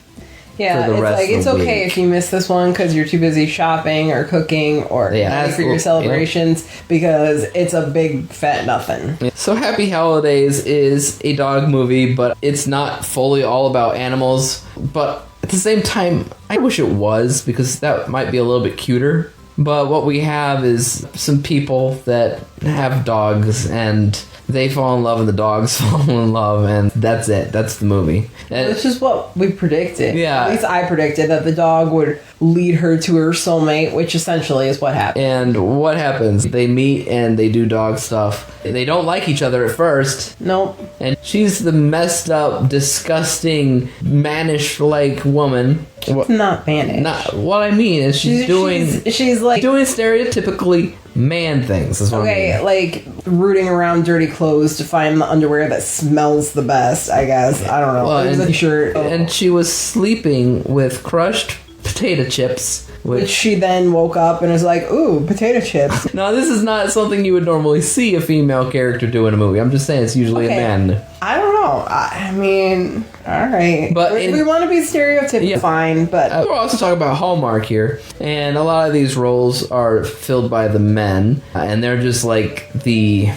Yeah, for the it's rest like of it's the okay week. if you miss this one because you're too busy shopping or cooking or planning for your celebrations because it's a big fat nothing. So Happy Holidays is a dog movie, but it's not fully all about animals. But at the same time, I wish it was, because that might be a little bit cuter. But what we have is some people that have dogs, and they fall in love and the dogs fall in love, and that's it. That's the movie. It's just what we predicted. Yeah. At least I predicted that the dog would lead her to her soulmate, which essentially is what happened. And what happens? They meet and they do dog stuff. They don't like each other at first. Nope. And she's the messed up, disgusting, mannish-like woman. It's not Spanish. Not what I mean is she's doing stereotypically man things. Is what I mean. Like rooting around dirty clothes to find the underwear that smells the best, I guess. I don't know. Well, It was a shirt. And she was sleeping with crushed potato chips. Which she then woke up and was like, ooh, potato chips. Now, this is not something you would normally see a female character do in a movie. I'm just saying it's usually Okay. a man. I don't know. I mean, all right. But we want to be stereotypical, Yeah. fine, but... We're also talking about Hallmark here, and a lot of these roles are filled by the men, and they're just like the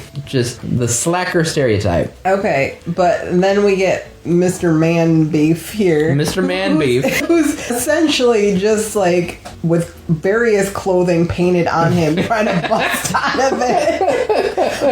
slacker stereotype. Okay, but then we get Mr. Man Beef here. Mr. Man Beef. Who's essentially just like with various clothing painted on him trying to bust out of it.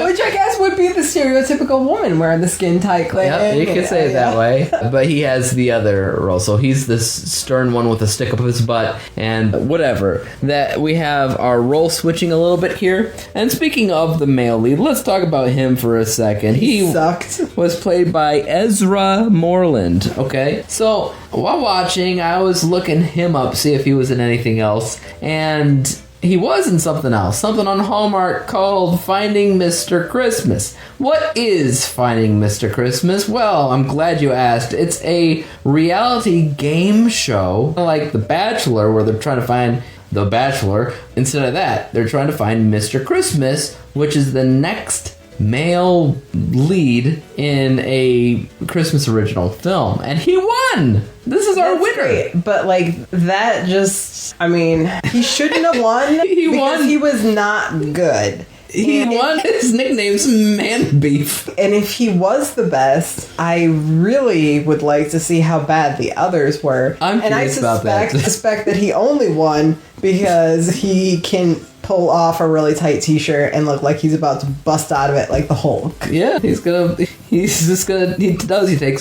Which I guess would be the stereotypical woman wearing the skin tight clothing. Yeah, you could say it that way. But he has the other role. So he's this stern one with a stick up his butt and whatever. That we have our role switching a little bit here. And speaking of the male lead, let's talk about him for a second. He sucked. was played by Ezra Moreland. Okay, so while watching, I was looking him up, see if he was in anything else, and he was in something else, something on Hallmark called Finding Mr. Christmas. What is Finding Mr. Christmas? Well, I'm glad you asked. It's a reality game show like The Bachelor, where they're trying to find the Bachelor. Instead of that, they're trying to find Mr. Christmas, which is the next male lead in a Christmas original film, and he won. This is our winner. Great. But like that, just I mean, he shouldn't have won. He won. He was not good. He won. His nickname's Man Beef. And if he was the best, I really would like to see how bad the others were. I'm curious about that. I suspect that he only won because he can pull off a really tight t-shirt and look like he's about to bust out of it like the Hulk. Yeah, he takes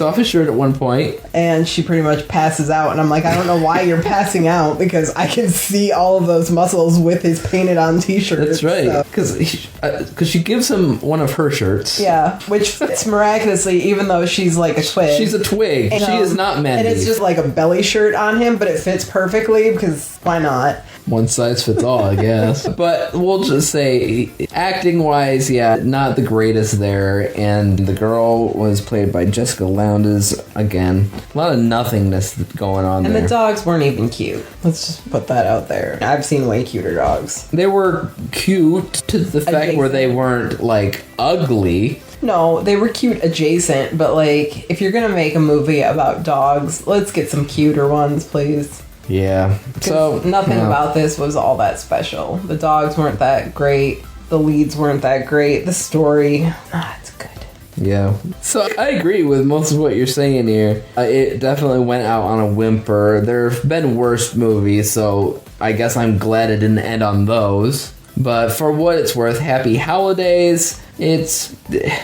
off his shirt at one point. And she pretty much passes out, and I'm like, I don't know why you're passing out, because I can see all of those muscles with his painted on t-shirt. That's right, because she gives him one of her shirts. Yeah, which fits miraculously, even though she's like a twig. She's a twig. And, she is not Man And Beef. it's just like a belly shirt on him, but it fits perfectly, because why not? One size fits all, I guess. But we'll just say, acting-wise, yeah, not the greatest there. And the girl was played by Jessica Lowndes. Again, a lot of nothingness going on And there. the dogs weren't even cute. Let's just put that out there. I've seen way cuter dogs. They were cute to the fact where they weren't, like, ugly. No, they were cute adjacent, but like, if you're gonna make a movie about dogs, let's get some cuter ones, please. Yeah. So nothing about this was all that special. The dogs weren't that great. The leads weren't that great. The story, it's good. Yeah. So I agree with most of what you're saying here. It definitely went out on a whimper. There have been worse movies, so I guess I'm glad it didn't end on those. But for what it's worth, Happy Howlidays. It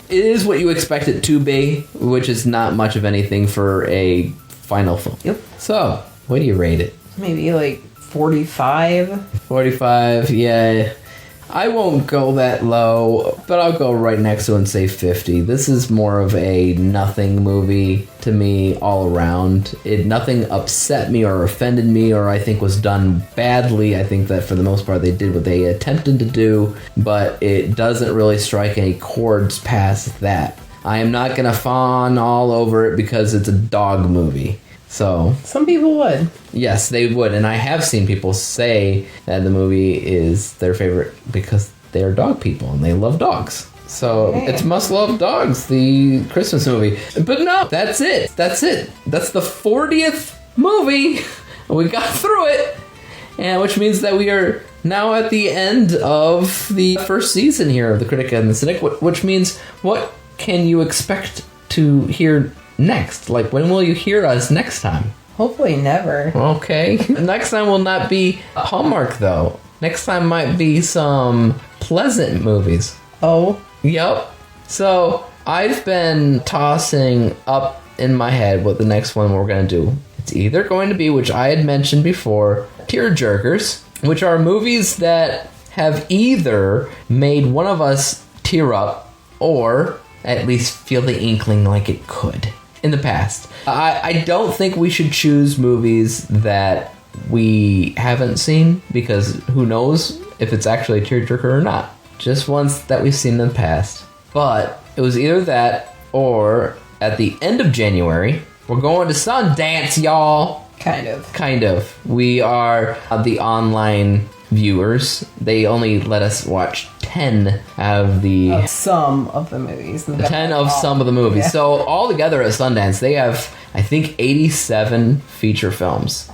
is what you expect it to be, which is not much of anything for a final film. Yep. So, what do you rate it? Maybe like 45. 45, yeah. I won't go that low, but I'll go right next to it and say 50. This is more of a nothing movie to me all around. Nothing upset me or offended me or I think was done badly. I think that for the most part they did what they attempted to do, but it doesn't really strike any chords past that. I am not going to fawn all over it because it's a dog movie. So Some people would. yes, they would, and I have seen people say that the movie is their favorite because they're dog people and they love dogs. So it's Must Love Dogs, the Christmas movie. But no, that's it. That's it. That's the 40th movie. We got through it, and which means that we are now at the end of the first season here of the Critic and the Cynic. Which means, what can you expect to hear next? Like, when will you hear us next time? Hopefully never. Okay. Next time will not be Hallmark, though. Next time might be some pleasant movies. Oh. Yep. So, I've been tossing up in my head what the next one we're going to do. It's either going to be, which I had mentioned before, tearjerkers, which are movies that have either made one of us tear up or at least feel the inkling like it could in the past. I don't think we should choose movies that we haven't seen, because who knows if it's actually a tearjerker or not. Just ones that we've seen in the past. But it was either that or at the end of January, we're going to Sundance, y'all. Kind of. We are the online viewers. They only let us watch 10 out of the... some of the movies. 10 of some of the movies. Yeah. So all together at Sundance, they have, I think, 87 feature films.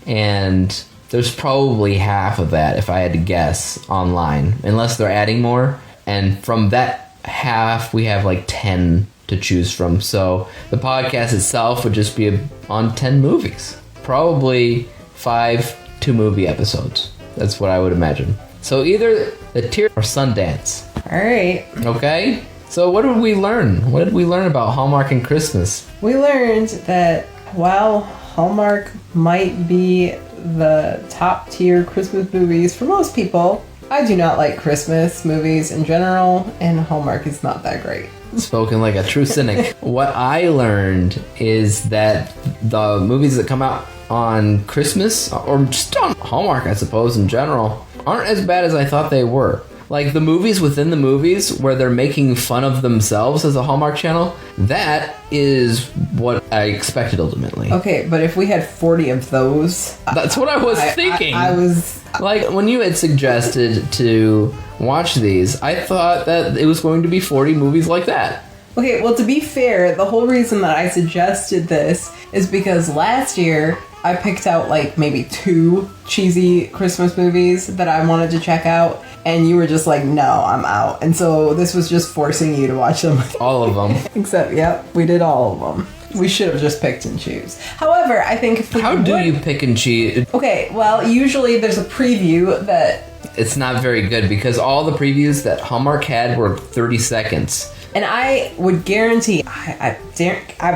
And there's probably half of that, if I had to guess, online. Unless they're adding more. And from that half, we have like 10 to choose from. So the podcast itself would just be on 10 movies. Probably 5 2-movie episodes. That's what I would imagine. So either the Tear or Sundance. Alright. Okay? So what did we learn? What did we learn about Hallmark and Christmas? We learned that while Hallmark might be the top tier Christmas movies for most people, I do not like Christmas movies in general, and Hallmark is not that great. Spoken like a true cynic. What I learned is that the movies that come out on Christmas, or just on Hallmark, I suppose, in general, aren't as bad as I thought they were. Like the movies within the movies where they're making fun of themselves as a Hallmark channel, that is what I expected ultimately. Okay, but if we had 40 of those... That's what I was thinking. I was... Like, when you had suggested to watch these, I thought that it was going to be 40 movies like that. Okay, well, to be fair, the whole reason that I suggested this is because last year I picked out, like, maybe 2 cheesy Christmas movies that I wanted to check out, and you were just like, no, I'm out. And so this was just forcing you to watch them. All of them. Except, yep, we did all of them. We should have just picked and choose. However, I think if we How do you pick and choose? Okay, well, usually there's a preview that... It's not very good because all the previews that Hallmark had were 30 seconds. And I would guarantee, I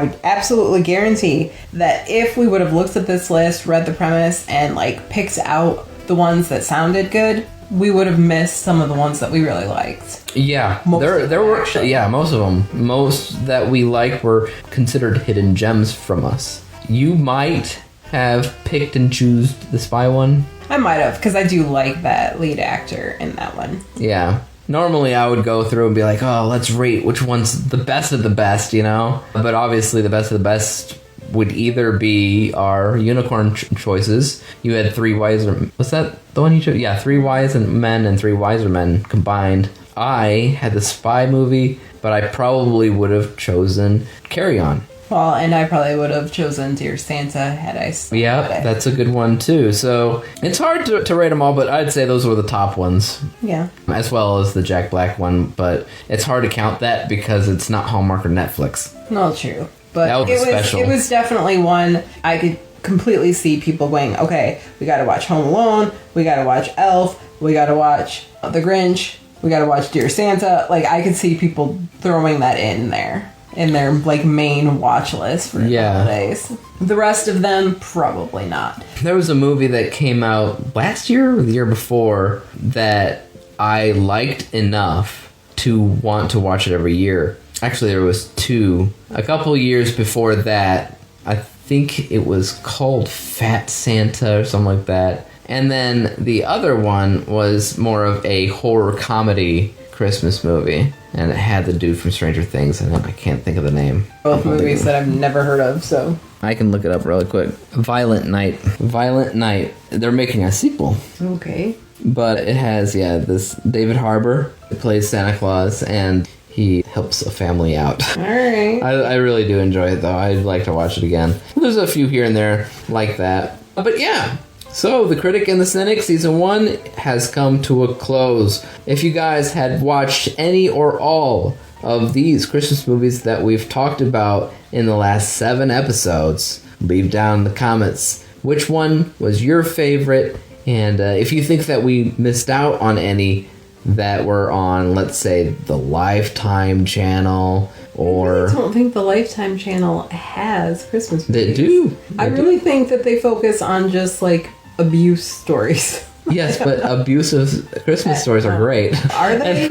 would absolutely guarantee that if we would have looked at this list, read the premise, and like picked out the ones that sounded good, we would have missed some of the ones that we really liked. Yeah, Most there were actually, yeah, most of them. Most that we liked were considered hidden gems from us. You might have picked and choose the spy one. I might have, because I do like that lead actor in that one. Yeah. Normally I would go through and be like, oh, let's rate which one's the best of the best, you know? But obviously the best of the best would either be our unicorn choices. You had 3 wiser... Was that the one you chose? Yeah, 3 wise men and 3 wiser men combined. I had the spy movie, but I probably would have chosen Carry On. Well, and I probably would have chosen Dear Santa had I started Yeah, it. that's a good one too. So it's hard to rate them all, but I'd say those were the top ones. Yeah. As well as the Jack Black one, but it's hard to count that because it's not Hallmark or Netflix. No, true. But That was special. It was definitely one I could completely see people going, okay, we gotta watch Home Alone, we gotta watch Elf, we gotta watch The Grinch, we gotta watch Dear Santa. Like, I could see people throwing that in there. In their, like, main watch list for the holidays. The rest of them, probably not. There was a movie that came out last year or the year before that I liked enough to want to watch it every year. Actually, there was 2. A couple years before that, I think it was called Fat Santa or something like that. And then the other one was more of a horror comedy Christmas movie. And it had the dude from Stranger Things, and I can't think of the name. Both movies that I've never heard of, so... I can look it up really quick. Violent Night. Violent Night. They're making a sequel. Okay. But it has, this David Harbour who plays Santa Claus, and he helps a family out. Alright. I really do enjoy it, though. I'd like to watch it again. There's a few here and there like that. But yeah. So, The Critic and the Cynic Season 1 has come to a close. If you guys had watched any or all of these Christmas movies that we've talked about in the last 7 episodes, leave down in the comments which one was your favorite, and if you think that we missed out on any that were on, let's say, the Lifetime channel, or... I don't think the Lifetime channel has Christmas movies. They do. I really think that they focus on just, like, abuse stories. Yes, but abusive Christmas stories are great. Are they?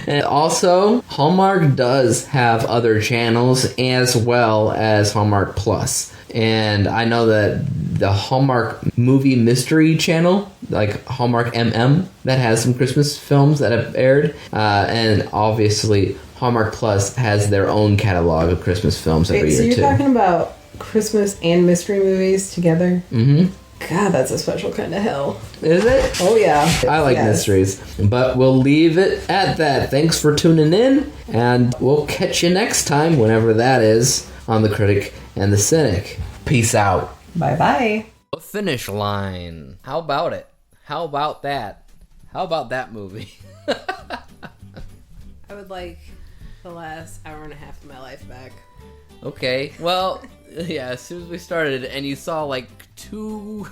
And also, Hallmark does have other channels as well as Hallmark Plus. And I know that the Hallmark Movie Mystery channel, like Hallmark MM, that has some Christmas films that have aired. And obviously, Hallmark Plus has their own catalog of Christmas films every So year, you're too. talking about Christmas and mystery movies together? Mm-hmm. God, that's a special kind of hell. Is it? Oh, yeah. I like mysteries. But we'll leave it at that. Thanks for tuning in, and we'll catch you next time, whenever that is, on The Critic and the Cynic. Peace out. Bye-bye. A finish line. How about it? How about that? How about that movie? I would like the last hour and a half of my life back. Okay, well, yeah, as soon as we started and you saw like two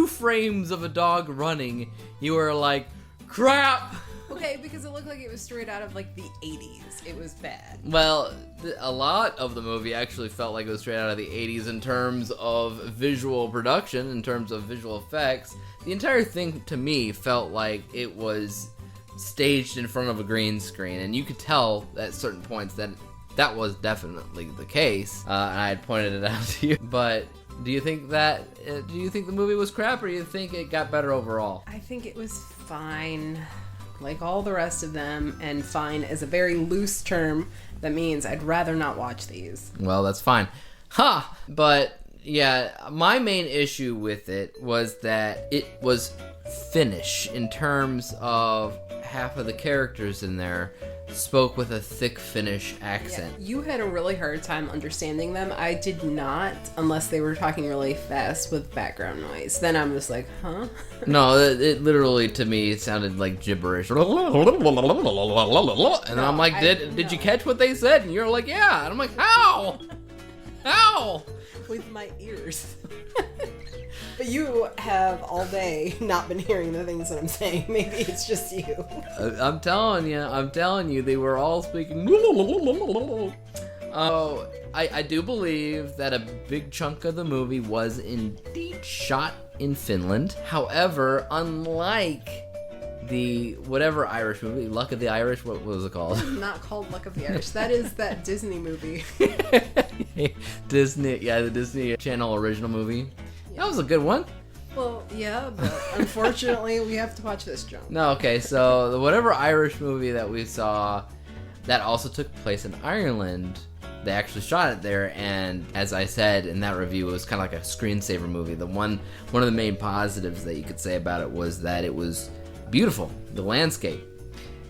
frames of a dog running, you were like, crap! Okay, because it looked like it was straight out of, like, the 80s. It was bad. Well, a lot of the movie actually felt like it was straight out of the 80s in terms of visual production, in terms of visual effects. The entire thing, to me, felt like it was staged in front of a green screen, and you could tell at certain points that that was definitely the case, and I had pointed it out to you. But do you think the movie was crap, or do you think it got better overall? I think it was fine. like all the rest of them, and fine is a very loose term that means I'd rather not watch these. Well, that's fine. But yeah, my main issue with it was that it was Finnish in terms of half of the characters in there spoke with a thick Finnish accent. Yeah, you had a really hard time understanding them. I did not, unless they were talking really fast with background noise. Then I'm just like, huh? No, it literally, to me, it sounded like gibberish. And I'm like, did you catch what they said? And you're like, yeah. And I'm like, how? How? With my ears. But you have all day not been hearing the things that I'm saying. Maybe it's just you. I'm telling you, they were all speaking. Oh, I do believe that a big chunk of the movie was indeed shot in Finland. However, unlike the whatever Irish movie, Luck of the Irish, what was it called? Not called Luck of the Irish. That is that Disney movie. Disney, yeah, the Disney Channel original movie. That was a good one. Well, yeah, but unfortunately, we have to watch this junk. No, okay, so the whatever Irish movie that we saw that also took place in Ireland, they actually shot it there, and as I said in that review, it was kind of like a screensaver movie. One of the main positives that you could say about it was that it was beautiful, the landscape.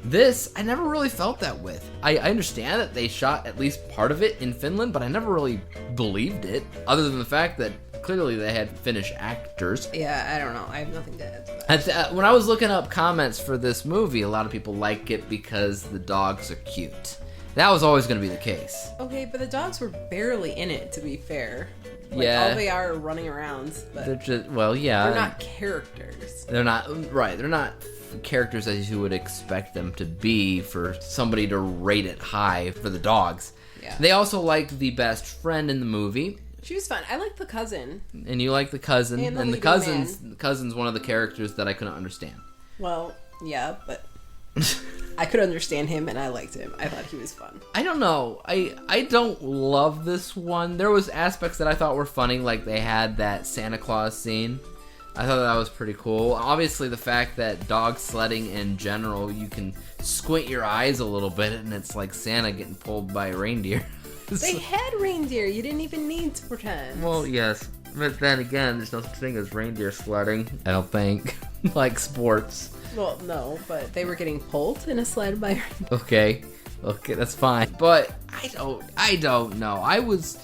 This, I never really felt that with. I understand that they shot at least part of it in Finland, but I never really believed it, other than the fact that clearly they had Finnish actors. Yeah, I don't know. I have nothing to add to that. When I was looking up comments for this movie, a lot of people like it because the dogs are cute. That was always going to be the case. Okay, but the dogs were barely in it, to be fair. Like, Yeah. all they are running around, but They're just, well, yeah. they're not characters. They're not, right, they're not characters as you would expect them to be for somebody to rate it high for the dogs. Yeah. They also liked the best friend in the movie. She was fun. I like the cousin. And you like the cousin. And the the leading cousin's one of the characters that I couldn't understand. Well, yeah, but I could understand him and I liked him. I thought he was fun. I don't know. I don't love this one. There was aspects that I thought were funny, like they had that Santa Claus scene. I thought that was pretty cool. Obviously, the fact that dog sledding in general, you can squint your eyes a little bit and it's like Santa getting pulled by a reindeer. They had reindeer. You didn't even need to pretend. Well, yes. But then again, there's no such thing as reindeer sledding, I don't think. Like sports. Well, no, but they were getting pulled in a sled by Okay, that's fine. But I don't know. I was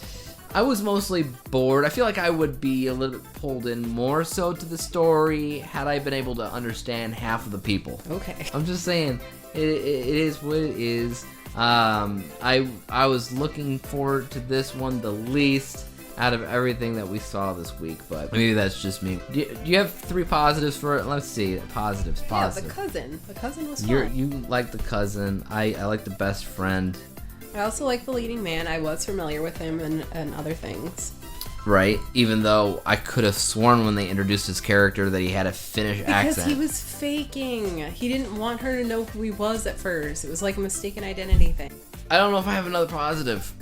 mostly bored. I feel like I would be a little bit pulled in more so to the story had I been able to understand half of the people. Okay. I'm just saying, it is what it is. I was looking forward to this one the least out of everything that we saw this week, but maybe that's just me. Do you have 3 positives for it? Let's see. Positives. Yeah, the cousin. The cousin was fun. You like the cousin. I like the best friend. I also like the leading man. I was familiar with him and other things. Right? Even though I could have sworn when they introduced his character that he had a Finnish accent. Because he was faking. He didn't want her to know who he was at first. It was like a mistaken identity thing. I don't know if I have another positive.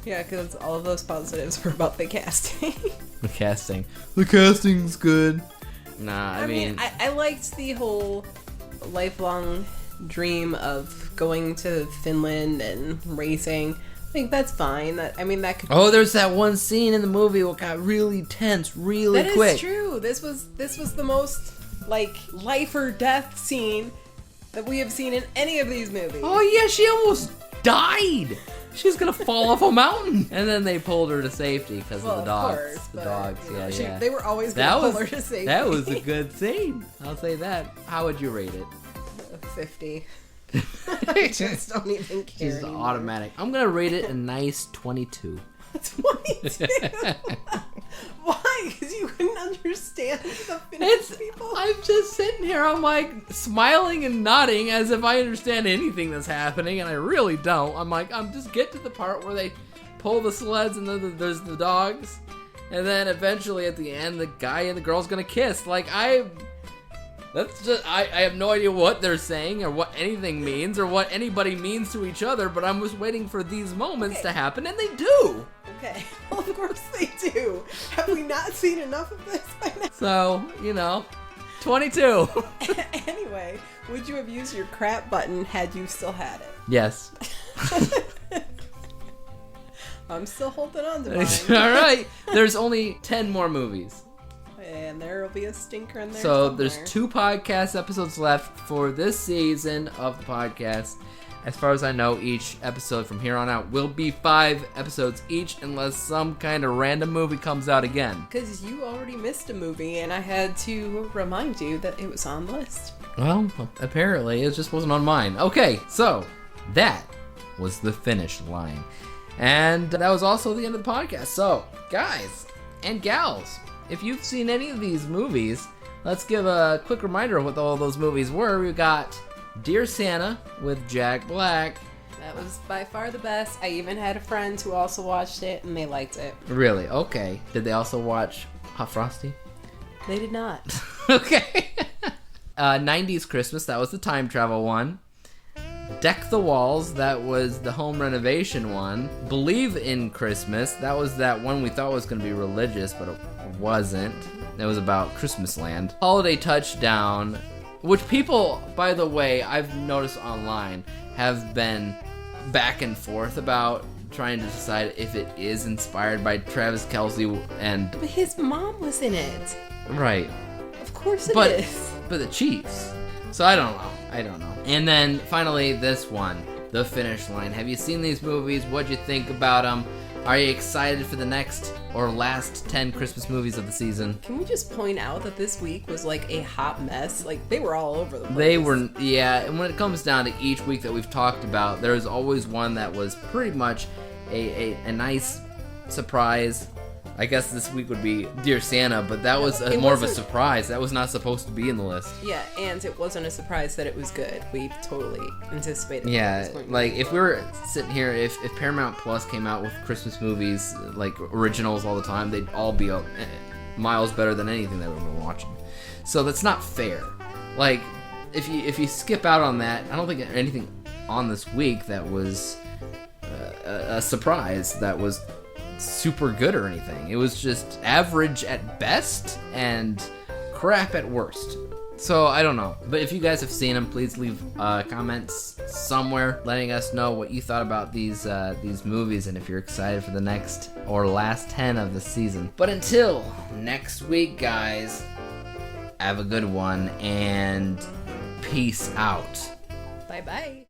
Yeah, because all of those positives were about the casting. The casting. The casting's good. Nah, I mean I liked the whole lifelong dream of going to Finland and racing. I think that's fine. That could. Oh, there's that one scene in the movie what got really tense, really quick. That is true. This was the most like life or death scene that we have seen in any of these movies. Oh yeah, she almost died. She was gonna fall off a mountain, and then they pulled her to safety because of the dogs. Of course, the dogs, yeah. They were always gonna pull her to safety. That was a good scene. I'll say that. How would you rate it? 50. I just don't even care. Just anymore. automatic. I'm gonna rate it a nice 22. 22. Why? Because you couldn't understand the Finnish people. I'm just sitting here. I'm like smiling and nodding as if I understand anything that's happening, and I really don't. I'm like, just get to the part where they pull the sleds, and then there's the dogs, and then eventually at the end, the guy and the girl's gonna kiss. Like I have no idea what they're saying or what anything means or what anybody means to each other, but I'm just waiting for these moments to happen, and they do. Okay, well, of course they do. Have we not seen enough of this by now? So, 22. Anyway, would you have used your crap button had you still had it? Yes. I'm still holding on to mine. All right. There's only 10 more movies. And there will be a stinker in there So somewhere. there's 2 podcast episodes left for this season of the podcast. As far as I know, each episode from here on out will be 5 episodes each unless some kind of random movie comes out again. Because you already missed a movie, and I had to remind you that it was on the list. Well, apparently it just wasn't on mine. Okay, so that was the finish line. And that was also the end of the podcast. So, guys and gals, if you've seen any of these movies, let's give a quick reminder of what all those movies were. We got Dear Santa with Jack Black. That was by far the best. I even had a friend who also watched it, and they liked it. Really? Okay. Did they also watch Hot Frosty? They did not. Okay. 90s Christmas, that was the time travel one. Deck the Walls, that was the home renovation one. Believe in Christmas, that was that one we thought was going to be religious, but it wasn't. It was about Christmas land. Holiday Touchdown, which people, by the way, I've noticed online, have been back and forth about trying to decide if it is inspired by Travis Kelce and... But his mom was in it. Right. Of course it is. But the Chiefs. So I don't know. And then finally this one, The Finish Line. Have you seen these movies? What'd you think about them? Are you excited for the next or last 10 Christmas movies of the season? Can we just point out that this week was like a hot mess? Like, they were all over the place. They were, yeah, and when it comes down to each week that we've talked about, there's always one that was pretty much a nice surprise. I guess this week would be Dear Santa, but that was more of a surprise. That was not supposed to be in the list. Yeah, and it wasn't a surprise that it was good. We totally anticipated. Yeah, like if we were sitting here, if Paramount Plus came out with Christmas movies, like originals all the time, they'd all be miles better than anything that we've been watching. So that's not fair. Like, if you skip out on that, I don't think anything on this week that was a surprise that was super good or anything. It was just average at best and crap at worst. So I don't know. But if you guys have seen them, please leave comments somewhere letting us know what you thought about these movies and if you're excited for the next or last 10 of the season. But until next week, guys, have a good one and peace out. Bye-bye.